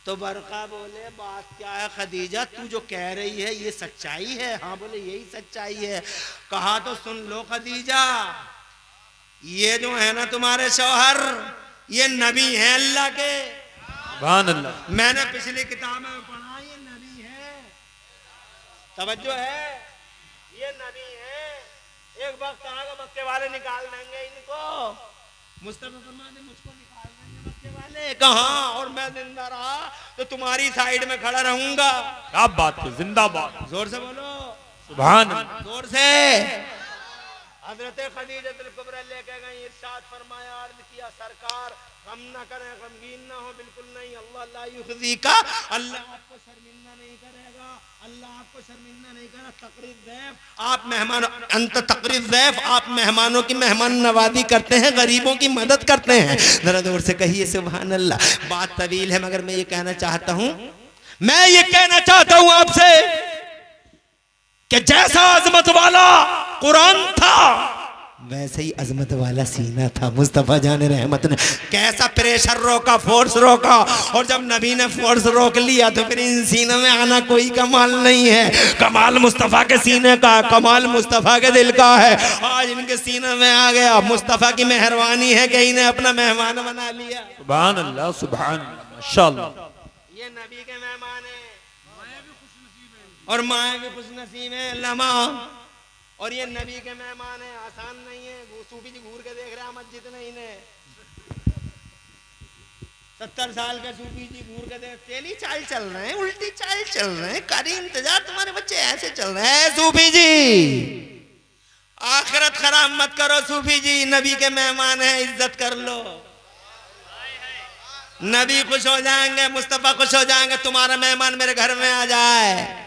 तो वर्क़ा बोले बात क्या है खदीजा, तू जो कह रही है ये सच्चाई है। हाँ बोले यही सच्चाई है। कहा तो सुन लो खदीजा, ये जो है ना तुम्हारे शौहर, ये नबी हैं अल्लाह के, सुभान अल्लाह, मैंने पिछली किताब में पढ़ा, ये नबी है, तवज्जो है, ये नबी है। एक वक्त आएगा मक्के वाले निकाल देंगे इनको, मुस्तफ़ा फरमाते मुझको निकाल देंगे मक्के वाले, कहाँ, और मैं जिंदा रहा तो तुम्हारी साइड में खड़ा रहूंगा। क्या बात है, जिंदाबाद, जोर से बोलो सुभान अल्लाह, जोर से। हजरत खदीजतुल कुबरा लेके गई, इरशाद फरमाया, अर्ज किया सरकार गम न करें, गमगीन न हो, बिल्कुल नहीं, अल्लाह ला युखज़ीका, अल्लाह आपको शर्मिंदा नहीं करेगा, अल्लाह आपको शर्मिंदा नहीं करेगा। तकरीब ज़ैफ़, आप मेहमान, अंत तकरीब ज़ैफ़, आप मेहमानों की मेहमान नवाजी करते हैं, गरीबों की मदद करते हैं। जरा जोर से कहिए सुभान अल्लाह। बात तवील है मगर मैं ये कहना चाहता हूँ, मैं ये कहना चाहता हूं आपसे कि जैसा अजमत वाला कुरान था वैसे ही अजमत वाला सीना था मुस्तफा जान रहमत ने। कैसा प्रेशर रोका, फोर्स रोका, और जब नबी ने फोर्स रोक लिया तो फिर इन सीनों में आना कोई कमाल नहीं है। कमाल मुस्तफा के सीने का, कमाल मुस्तफा के दिल का है। आज इनके सीने में आ गया। मुस्तफा की मेहरबानी है कि इन्हें अपना मेहमान बना लिया। सुभान अल्लाह, सुभान अल्लाह, माशाअल्लाह। ये नबी के मेहमान है और माए भी खुश नसीब है लमा, और ये नबी के मेहमान है। आसान नहीं है। सूफी जी घूर के देख रहे हैं मस्जिद में, इन्हें 70 साल के सूफी जी घूर के देख, तेली चाल चल रहे हैं, उल्टी चाल चल रहे हैं, कारी इंतजार, तुम्हारे बच्चे ऐसे चल रहे हैं। सूफी जी आखिरत खराब मत करो। सूफी जी नबी के मेहमान है, इज्जत कर लो। नबी खुश हो जाएंगे, मुस्तफा खुश हो जाएंगे, तुम्हारा मेहमान मेरे घर में आ जाए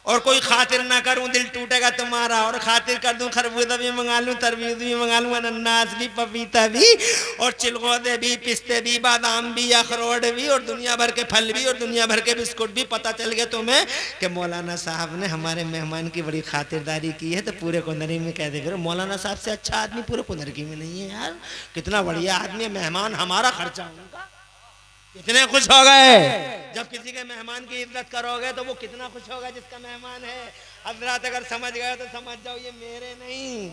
और कोई खातिर ना करूं दिल टूटेगा तुम्हारा, और खातिर कर दूं खरबूजा भी मंगा लूं, तरबूज भी मंगा लूं, अनानास भी, पपीता भी, और चिलगोदे भी, पिस्ते भी, बादाम भी, अखरोट भी, और दुनिया भर के फल भी, और दुनिया भर के बिस्कुट भी। पता चल गया तुम्हें कि मौलाना साहब ने हमारे मेहमान की बड़ी खातिरदारी की है, तो पूरे कुंदरी में कह दे फिर मौलाना साहब से अच्छा आदमी पूरे कुंदरी में नहीं है यार। कितना बढ़िया आदमी है, मेहमान हमारा खर्चा उनका। कितने खुश हो गए जब किसी के मेहमान की इज्जत करोगे, तो वो कितना खुश होगा जिसका मेहमान है। हजरत अगर समझ गए तो समझ जाओ ये मेरे नहीं,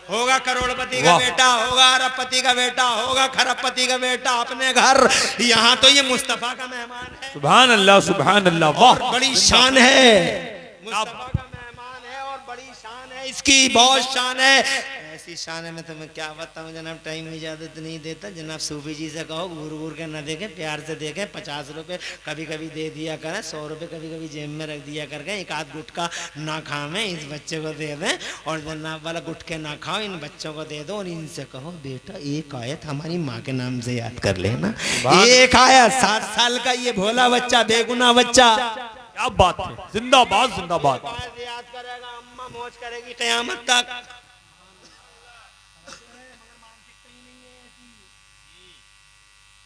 होगा करोड़पति का बेटा, होगा अरबपति का बेटा, होगा खरबपति का बेटा अपने घर। यहाँ तो ये मुस्तफा का मेहमान है। सुभान अल्लाह, सुभान अल्लाह, वाह, बड़ी शान है। मुस्तफा का मेहमान है और बड़ी शान है इसकी, बहुत शान है। ऐसी शान है मैं तुम्हें क्या बताऊं जनाब, टाइम इजाजत नहीं देता। जनाब सूफी जी से कहो घूर घूर के ना देखें, प्यार से देखें। 50 रुपए कभी कभी दे दिया करें, 100 रुपए कभी कभी जेब में रख दिया करके। एक आध गुटका ना खाएं, इस बच्चे को दे दें, और जनाब वाला गुटके ना खाओ, इन बच्चों को दे दो, और इनसे कहो बेटा एक आयत हमारी माँ के नाम से याद कर लेना। एक आयत, 7 साल का ये भोला बच्चा, बेगुनाह बच्चा, क्या बात है, जिंदाबाद, जिंदाबाद। याद करेगा, अम्मा मौज करेगी कयामत तक।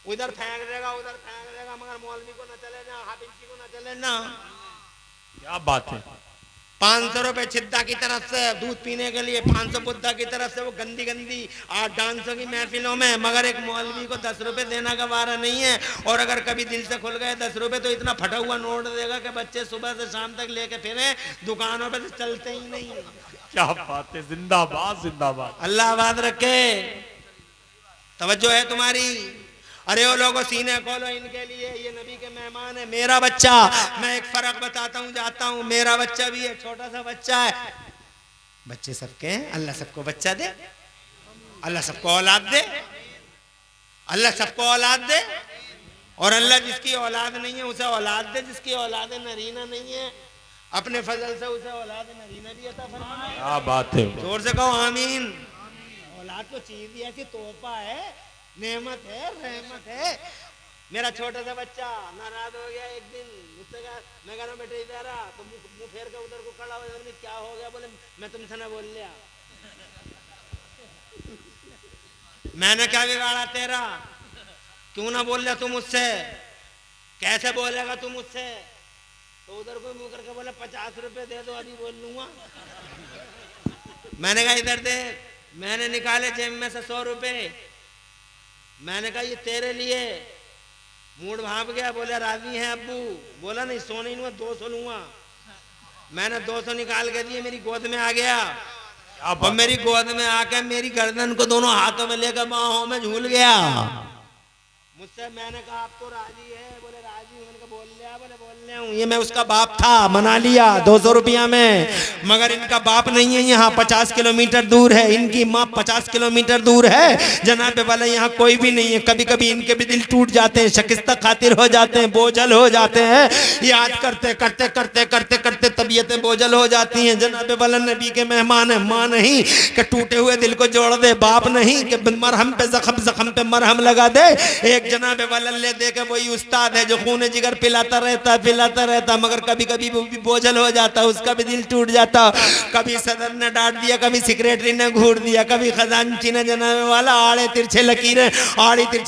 उधर फेंक देगा, उधर फेंक देगा, मगर मौलवी को न चले ना, हाफिज जी को न चले ना। क्या बात है। 500 रुपए छिद्दा की तरफ से दूध पीने के लिए, 500 बुद्धा की तरफ से वो गंदी गंदी डांसों की महफिलों में, मगर एक मौलवी को 10 रुपए देना का वारा नहीं है। और अगर कभी दिल से खुल गए 10 रुपए, तो इतना फटा हुआ नोट देगा कि बच्चे सुबह से शाम तक लेके फिरे, दुकानों पे से चलते ही नहीं। क्या बात है, जिंदाबाद, जिंदाबाद। अल्लाह आबाद रखे। तवज्जो है तुम्हारी। अरे वो लोगों सीने खोलो इनके लिए, ये नबी के मेहमान है। मेरा बच्चा, मैं एक फर्क बताता हूँ, जाता हूँ, मेरा बच्चा भी है, छोटा सा बच्चा है। बच्चे सबके हैं, अल्लाह सबको बच्चा दे, अल्लाह सबको औलाद दे, अल्लाह सबको औलाद दे, और अल्लाह जिसकी औलाद नहीं है उसे औलाद दे, जिसकी औलाद नरीना नहीं है अपने फजल से उसे औलाद नरीना भी अता फरमाए। क्या बात है, जोर से कहो आमीन। औलाद तो चीज ही ऐसी तोहफा है, नेमत है, रहमत है। मेरा छोटा सा बच्चा नाराज हो गया एक दिन, मुझसे कहा, मैं कह रहा बेटे इधर आ, तो मुंह फेर के उधर को खड़ा हो गया। क्या हो गया? बोले मैं तुमसे ना बोल लिया। मैंने क्या बिगाड़ा तेरा? क्यों ना बोल लिया तू मुझसे? कैसे बोलेगा तू मुझसे? तो उधर को मुंह करके बोला 50 रुपए दे दो, अभी बोल लूंगा। मैंने कहा इधर दे। मैंने निकाले जेब में से 100 रुपए। मैंने कहा ये तेरे लिए। मूड भाप गया, बोले राजी हैं अब्बू? बोला नहीं 100 नहीं लूंगा, 200 लूंगा। मैंने 200 निकाल के दिए, मेरी गोद में आ गया, और मेरी गोद में आकर मेरी गर्दन को दोनों हाथों में लेकर बाहों में झूल गया। मुझसे मैंने कहा आप तो राजी है? बोले राजी हूं। मैंने कहा बोल लिया? बोले बोल लिया हूं। ये मैं उसका बाप था, मना लिया 200 रुपया में, मगर इनका बाप नहीं है यहाँ, 50 किलोमीटर दूर है। इनकी माँ 50 किलोमीटर दूर है जनाब वाला, यहाँ कोई भी नहीं है। कभी कभी इनके भी दिल टूट जाते हैं, शिकस्त खातिर हो जाते हैं, बोझल हो जाते हैं। याद करते करते करते करते करते तबीयतें बोझल हो जाती हैं। जनाब वाला नबी के मेहमान है। माँ नहीं कि टूटे हुए दिल को जोड़ दे, बाप नहीं कि मरहम पे जख्म पे मरहम लगा दे। एक जनाब वाला ले दे के वही उस्ताद है जो खून जिगर पिलाता रहता, मगर कभी कभी वो भी बोझल हो जाता, उसका भी दिल टूट जाता। कभी सदर ने डांट दिया, कभी सेक्रेटरी ने घूर दिया, कभी खजांची ने जनाब वाला आड़ी तिरछी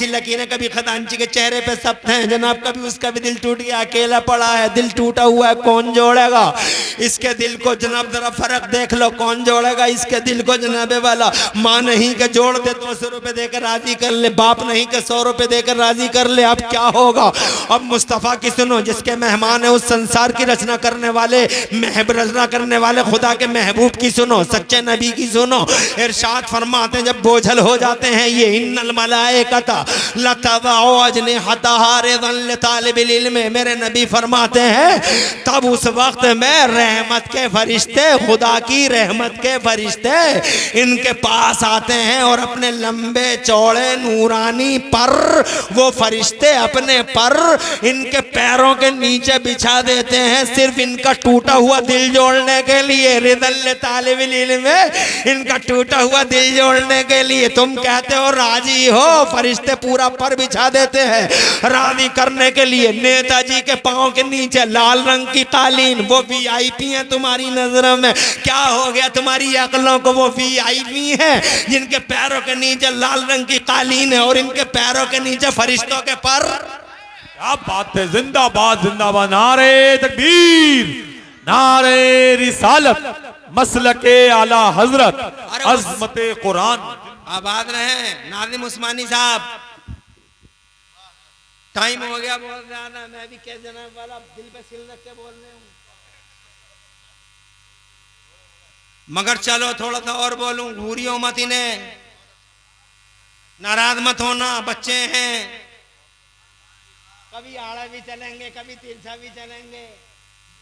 लकीरें कभी खजांची के चेहरे पे सख्त हैं जनाब। कभी उसका भी दिल टूट गया, अकेला पड़ा है, दिल टूटा हुआ है, कौन जोड़ेगा इसके दिल को जनाब? जरा फर्क देख लो, कौन जोड़ेगा इसके दिल को जनाब वाला? माँ नहीं के जोड़ दे 200 रुपए देकर राजी कर ले, बाप नहीं के 100 रुपए देकर राजी कर ले। अब क्या होगा? अब मुस्तफ़ा की सुनो, जिसके मेहमान है उस संसार की रचना करने वाले खुदा के महबूब की सुनो, सच्चे नबी की सुनो। इरशाद फरमाते हैं जब बोझल हो जाते हैं ये, इन्नल मलाइकता लतज़उ अजनिहतहा रिज़न लितालिबिल इल्म, मेरे नबी फरमाते हैं तब उस वक्त में रहमत के फरिश्ते, खुदा की रहमत के फरिश्ते इनके पास आते हैं और अपने लंबे चौड़े नूरानी पर, वो फरिश्ते अपने पर इनके पैरों के नीचे बिछा देते हैं, सिर्फ इनका टूटा हुआ दिल जोड़ने के लिए। रिज़न लितालिबिल इल्म, इनका टूटा हुआ दिल जोड़ने के लिए। तुम कहते हो राजी हो, फरिश्ते पूरा पर बिछा देते हैं राजी करने के लिए। नेताजी के पांव के नीचे लाल रंग की कालीन, वो वीआईपी है तुम्हारी नजरों में। क्या हो गया तुम्हारी अकलों को? वो वीआईपी है जिनके पैरों के नीचे लाल रंग की कालीन है और इनके पैरों के नीचे फरिश्तों के पर। क्या बात है, जिंदाबाद जिंदाबाद, नारे तकबीर, नारे रिसालत, मसलके आला हजरत, अज़मते कुरान। आबाद रहे नाज़िम उस्मानी साहब। टाइम हो गया बहुत ज्यादा, मैं भी क्या जनाब वाला दिल पे सिल रख के बोल रहे हूँ, मगर चलो थोड़ा सा और बोलूं। घूरियो मत इन्हें, नाराज मत होना, बच्चे हैं। कभी आड़ा भी चलेंगे, कभी तिरछा भी चलेंगे।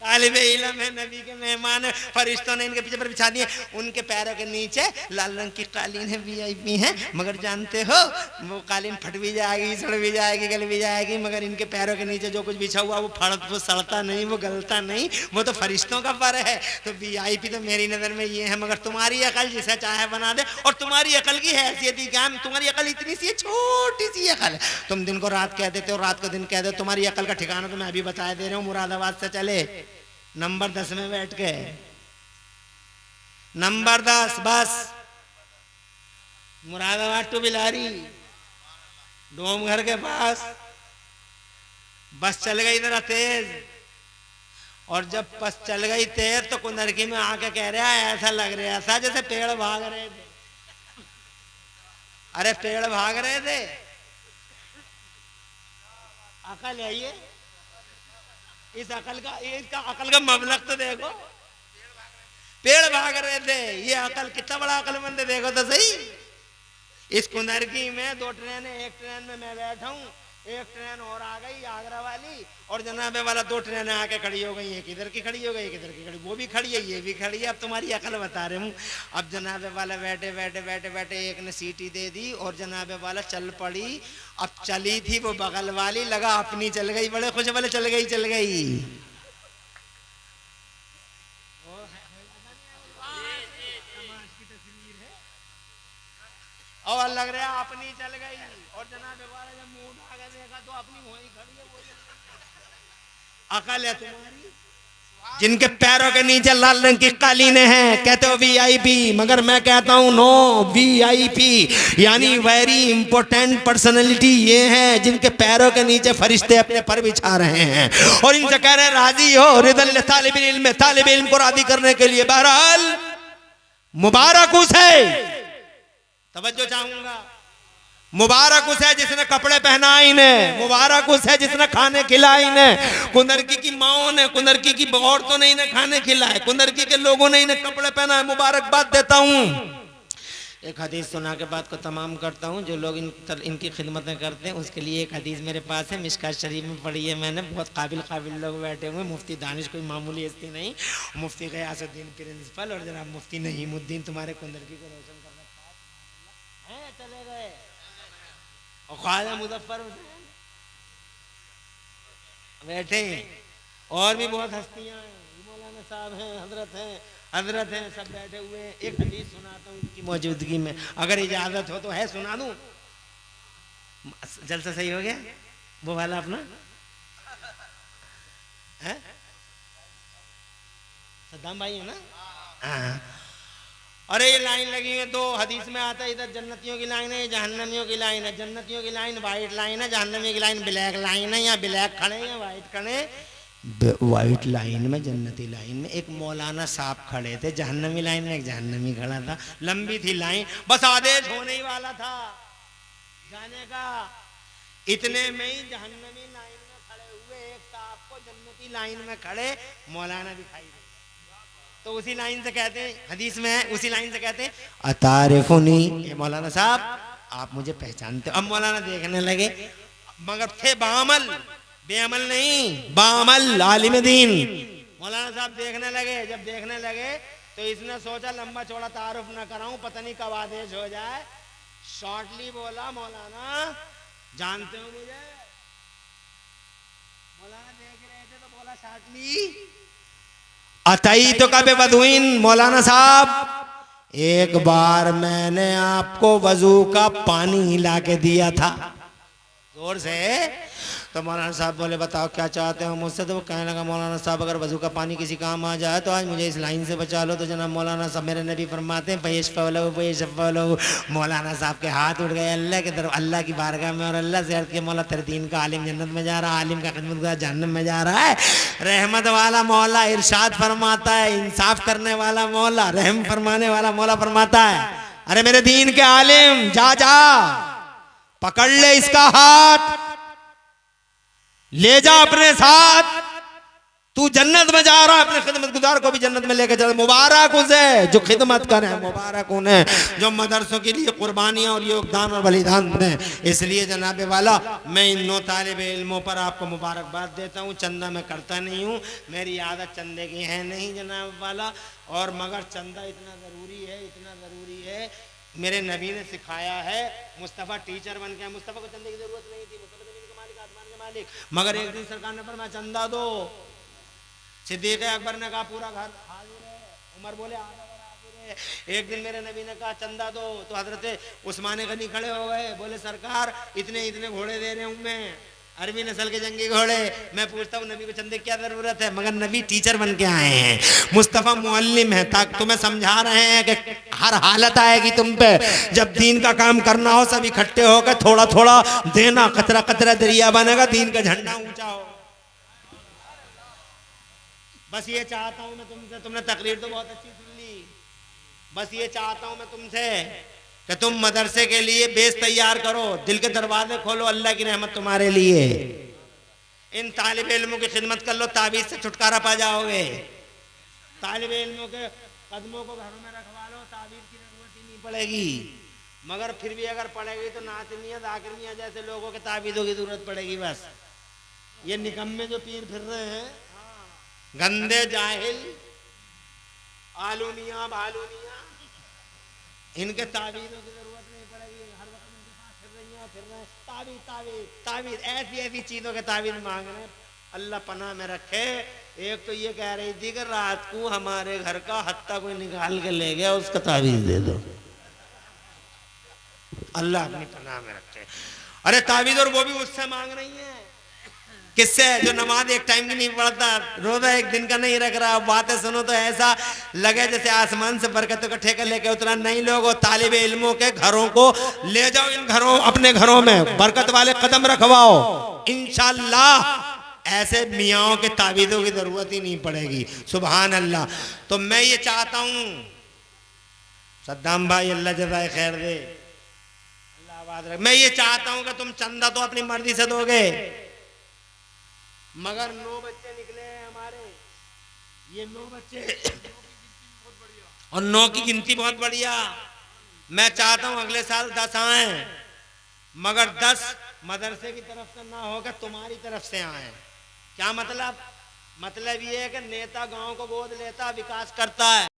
तालिबे इल्म है, नबी के मेहमान है, फरिश्तों ने इनके पीछे पर बिछा दिए। उनके पैरों के नीचे लाल रंग की कालीन है, वीआईपी है, मगर जानते हो वो कालीन फट भी जाएगी, सड़ भी जाएगी, गल भी जाएगी, मगर इनके पैरों के नीचे जो कुछ बिछा हुआ वो सड़ता नहीं, वो गलता नहीं, वो तो फरिश्तों का पर है। तो वीआईपी तो मेरी नज़र में ये है, मगर तुम्हारी अकल जिसे चाहे बना दे। और तुम्हारी अकल की हैसियत ही क्या? तुम्हारी अकल इतनी सी है, छोटी सी अकल है। तुम दिन को रात कह देते हो, रात को दिन कह दो। तुम्हारी अकल का ठिकाना तो मैं अभी बता दे रहा हूँ। मुरादाबाद से चले नंबर 10 में बैठ के, नंबर 10 बस, मुरादाबाद टू बिलारी, डोम घर के पास बस चल गई जरा तेज। और जब बस चल गई तेज तो कुंदरकी में आके कह रहा है ऐसा लग रहा था जैसे पेड़ भाग रहे थे। अरे पेड़ भाग रहे थे, अकल है ये। इस अकल का, इसका अकल का मबलग तो देखो। पेड़ भाग रहे थे, ये अकल कितना बड़ा अकलमंद है, देखो तो सही। इस कुंदरकी में 2 ट्रेन है, एक ट्रेन में मैं बैठा हूँ, एक ट्रेन और आ गई आगरा वाली, और जनाबे वाला 2 ट्रेनें आके खड़ी हो गई, एक इधर की खड़ी हो गई, एक इधर की खड़ी, वो भी खड़ी है, ये भी खड़ी है। अब तुम्हारी अकल बता रहे हूँ। अब जनाबे वाला बैठे बैठे बैठे बैठे एक ने सीटी दे दी और जनाबे वाला चल पड़ी। अब चली थी वो बगल वाली, लगा अपनी चल गई, बड़े खुश वाले चल गई। और लग रहा है अपनी चल गई, और जनाबे वाला जब मुंह उठा के देखा तो अपनी वहीं खड़ी है। अकल है तुम्हारी? जिनके पैरों के नीचे लाल रंग की कालीनें हैं, कहते हो वीआईपी, मगर मैं कहता हूं नो, वीआईपी यानी वेरी इंपॉर्टेंट पर्सनैलिटी ये है जिनके पैरों के नीचे फरिश्ते अपने पर बिछा रहे हैं और इनसे कह रहे हैं राजी हो। रिदल तालिबिल इल्म, तालिब इल्म को राजी करने के लिए। बहरहाल मुबारक उसे, तवज्जो चाहूंगा, मुबारक उसे जिसने कपड़े पहनाए इन्हें, मुबारक उसे जिसने खाने खिलाए इन्हें। कुंदरकी की माओ ने, कुंदरकी की औरतों ने इन्हें खाने खिलाए, कुंदरकी के लोगों ने इन्हें कपड़े पहनाए। मुबारकबाद देता हूँ। एक हदीस सुना के बात को तमाम करता हूँ। जो लोग इनकी खिदमतें करते हैं उसके लिए एक हदीस मेरे पास है, मिशकात शरीफ में पढ़ी है मैंने। बहुत काबिल लोग बैठे हुए, मुफ्ती दानिश कोई मामूली हस्ती नहीं, मुफ्ती गयासुद्दीन प्रिंसिपल और जनाब मुफ्ती नईमुद्दीन तुम्हारे कुंदरकी को रोशन कर रखा है, चले गए। और ख्वाजा मुजफ्फर हुसैन बैठे, और भी बहुत हस्तियां हैं, मौलाना साहब हैं, हजरत हैं, सब बैठे हुए हैं। एक हदीस सुनाता हूँ उनकी मौजूदगी में, अगर इजाजत हो तो। है, सुना दूं? जलसा सही हो गया वो वाला अपना है? सद्दाम भाई है ना? हाँ। अरे ये लाइन लगी है, तो हदीस में आता है इधर जन्नतियों की लाइन है, जहन्नमियों की लाइन है। जन्नतियों की लाइन वाइट लाइन है, जहन्नमियों की लाइन ब्लैक लाइन है। या ब्लैक खड़े या वाइट खड़े? वाइट लाइन में, जन्नती लाइन में एक मौलाना साहब खड़े थे, जहन्नमी लाइन में एक जहन्नमी खड़ा था। लंबी थी लाइन, बस आदेश होने ही वाला था जाने का। इतने में ही जहन्नमी लाइन में खड़े हुए एक साहब को जन्नती लाइन में खड़े मौलाना दिखाई दे। तो उसी लाइन से कहते हैं, हदीस में है, उसी लाइन से कहते हैं, अतारिफुनी, ये मौलाना साहब आप मुझे पहचानते हो? अब मौलाना देखने लगे, मगर थे बामल, बेअमल नहीं, बामल आलिम दीन। मौलाना साहब देखने लगे, जब देखने लगे तो इसने सोचा लंबा चौड़ा तारुफ ना कराऊं, पता नहीं कब आदेश हो जाए। शॉर्टली बोला, मौलाना जानते हो मुझे? मौलाना देख रहे थे तो बोला शॉर्टली, अतई तो कबे बदुइन, मौलाना साहब एक बार मैंने आपको वजू का पानी हिला के दिया था, जोर से। तो मौलाना साहब बोले बताओ क्या चाहते हो मुझसे? तो वो कहने लगा मौलाना साहब अगर वजू का पानी किसी काम आ जाए तो आज मुझे इस लाइन से बचा लो। तो जनाब मौलाना साहब, मेरे नबी फरमाते हैं पेश फलो पेश फलो। मौलाना साहब के हाथ उठ गए अल्लाह के तरफ, अल्लाह की बारगाह में, और अल्लाह से अर्ज़ किया मौला तेरे दीन का आलिम जन्नत में जा रहा है, आलिम का खिदमतगार जहन्नम में जा रहा है। रहमत वाला मौला इरशाद फरमाता है, इंसाफ करने वाला मौला, रहम फरमाने वाला मौला फरमाता है, अरे मेरे दीन के आलिम जा जा पकड़ ले इसका हाथ, ले जा अपने साथ, तू जन्नत में जा रहा है, अपने खिदमतगुजार को भी जन्नत में लेकर चल। मुबारक उसे जो खिदमत करे, मुबारक उन्हें जो मदरसों के लिए कुर्बानियां और योगदान और बलिदान दें। इसलिए जनाब वाला मैं इन 9 तालिब इल्मों पर आपको मुबारकबाद देता हूँ। चंदा मैं करता नहीं हूँ, मेरी आदत चंदे की है नहीं जनाब वाला, और मगर चंदा इतना ज़रूरी है, इतना ज़रूरी है, मेरे नबी ने सिखाया है। मुस्तफ़ा टीचर बन गया, मुस्तफ़ा को चंदे की ज़रूरत नहीं थी, मुस्तफ़ा ज़मीन के मालिक, आसमान के मालिक, मगर एक दिन सरकार ने फरमाया चंदा दो। सिद्दीक़ अकबर ने कहा पूरा घर हाजिर है, उमर बोले आधा घर हाजिर है। एक दिन मेरे नबी ने कहा चंदा दो, तो हजरत उस्मान गनी खड़े हो गए, बोले सरकार इतने इतने घोड़े दे रहे हूँ मैं, अरबी नस्ल के जंगी घोड़े, मैं पूछता हूँ नबी को चंदे की क्या जरूरत है? मगर नबी टीचर बन के आए हैं, मुस्तफ़ा मुअल्लिम है, ताकि तुम्हें समझा रहे हैं कि हर हालत आएगी तुम पे, जब दीन का काम करना हो सब इकट्ठे होकर थोड़ा थोड़ा देना, कतरा कतरा दरिया बनेगा, दीन का झंडा ऊंचा हो। बस ये चाहता हूं मैं तुमसे, तुमने तकरीर तो बहुत अच्छी सुन ली, बस ये चाहता हूं मैं तुमसे कि तुम मदरसे के लिए बेस तैयार करो, दिल के दरवाजे खोलो, अल्लाह की रहमत तुम्हारे लिए। इन तालिब इल्मों की खिदमत कर लो, ताबीज़ से छुटकारा पा जाओगे। तालिब इल्मों के कदमों को घरों में रखवा लो, ताबीज़ की जरूरत ही नहीं पड़ेगी। मगर फिर भी अगर पड़ेगी तो नासिनिया दाकिर मियां जैसे लोगों के ताबीज़ों की जरूरत पड़ेगी। बस ये निकम्मे जो पीर फिर रहे हैं, गंदे जाहिल आलूनिया बालूनिया, इनके ताबीज़ों की जरूरत नहीं पड़ेगी। हर वक्त इनके पास फिर रही हैं, फिर रहे ताबीज़ ताबीज़ ताबीज़, ऐसी ऐसी चीज़ों के ताबीज़ मांग रहे हैं, अल्लाह पनाह में रखे। एक तो ये कह रही थी कि रात को हमारे घर का हत्ता कोई निकाल के ले गया, उसका ताबीज़ दे दो, अल्लाह अपनी पनाह में रखे। अरे ताबीज़, और वो भी उससे मांग रही है, किससे? जो नमाज एक टाइम की नहीं पढ़ता, रोजा एक दिन का नहीं रख रहा। बातें सुनो तो ऐसा लगे जैसे आसमान से बरकतों का ठेका लेके उतरा। नहीं लोगो, तालिबे इल्मों के घरों को ले जाओ, इन घरों अपने घरों में बरकत वाले कदम रखवाओ, इंशाअल्लाह ऐसे मियाँओं के ताबीज़ों की जरूरत ही नहीं पड़ेगी। सुभान अल्लाह। तो मैं ये चाहता हूँ सद्दाम भाई, अल्लाह जज़ाए खैर दे, अल्लाह आबाद रखे, मैं ये चाहता हूँ कि तुम चंदा तो अपनी मर्जी से दोगे, मगर 9 बच्चे निकले हैं हमारे, ये 9 बच्चे और 9 की गिनती बहुत बढ़िया। मैं चाहता हूं अगले साल 10 आए, मगर 10 मदरसे की तरफ से ना होकर तुम्हारी तरफ से आए। क्या मतलब? मतलब ये है कि नेता गांव को गोद लेता, विकास करता है।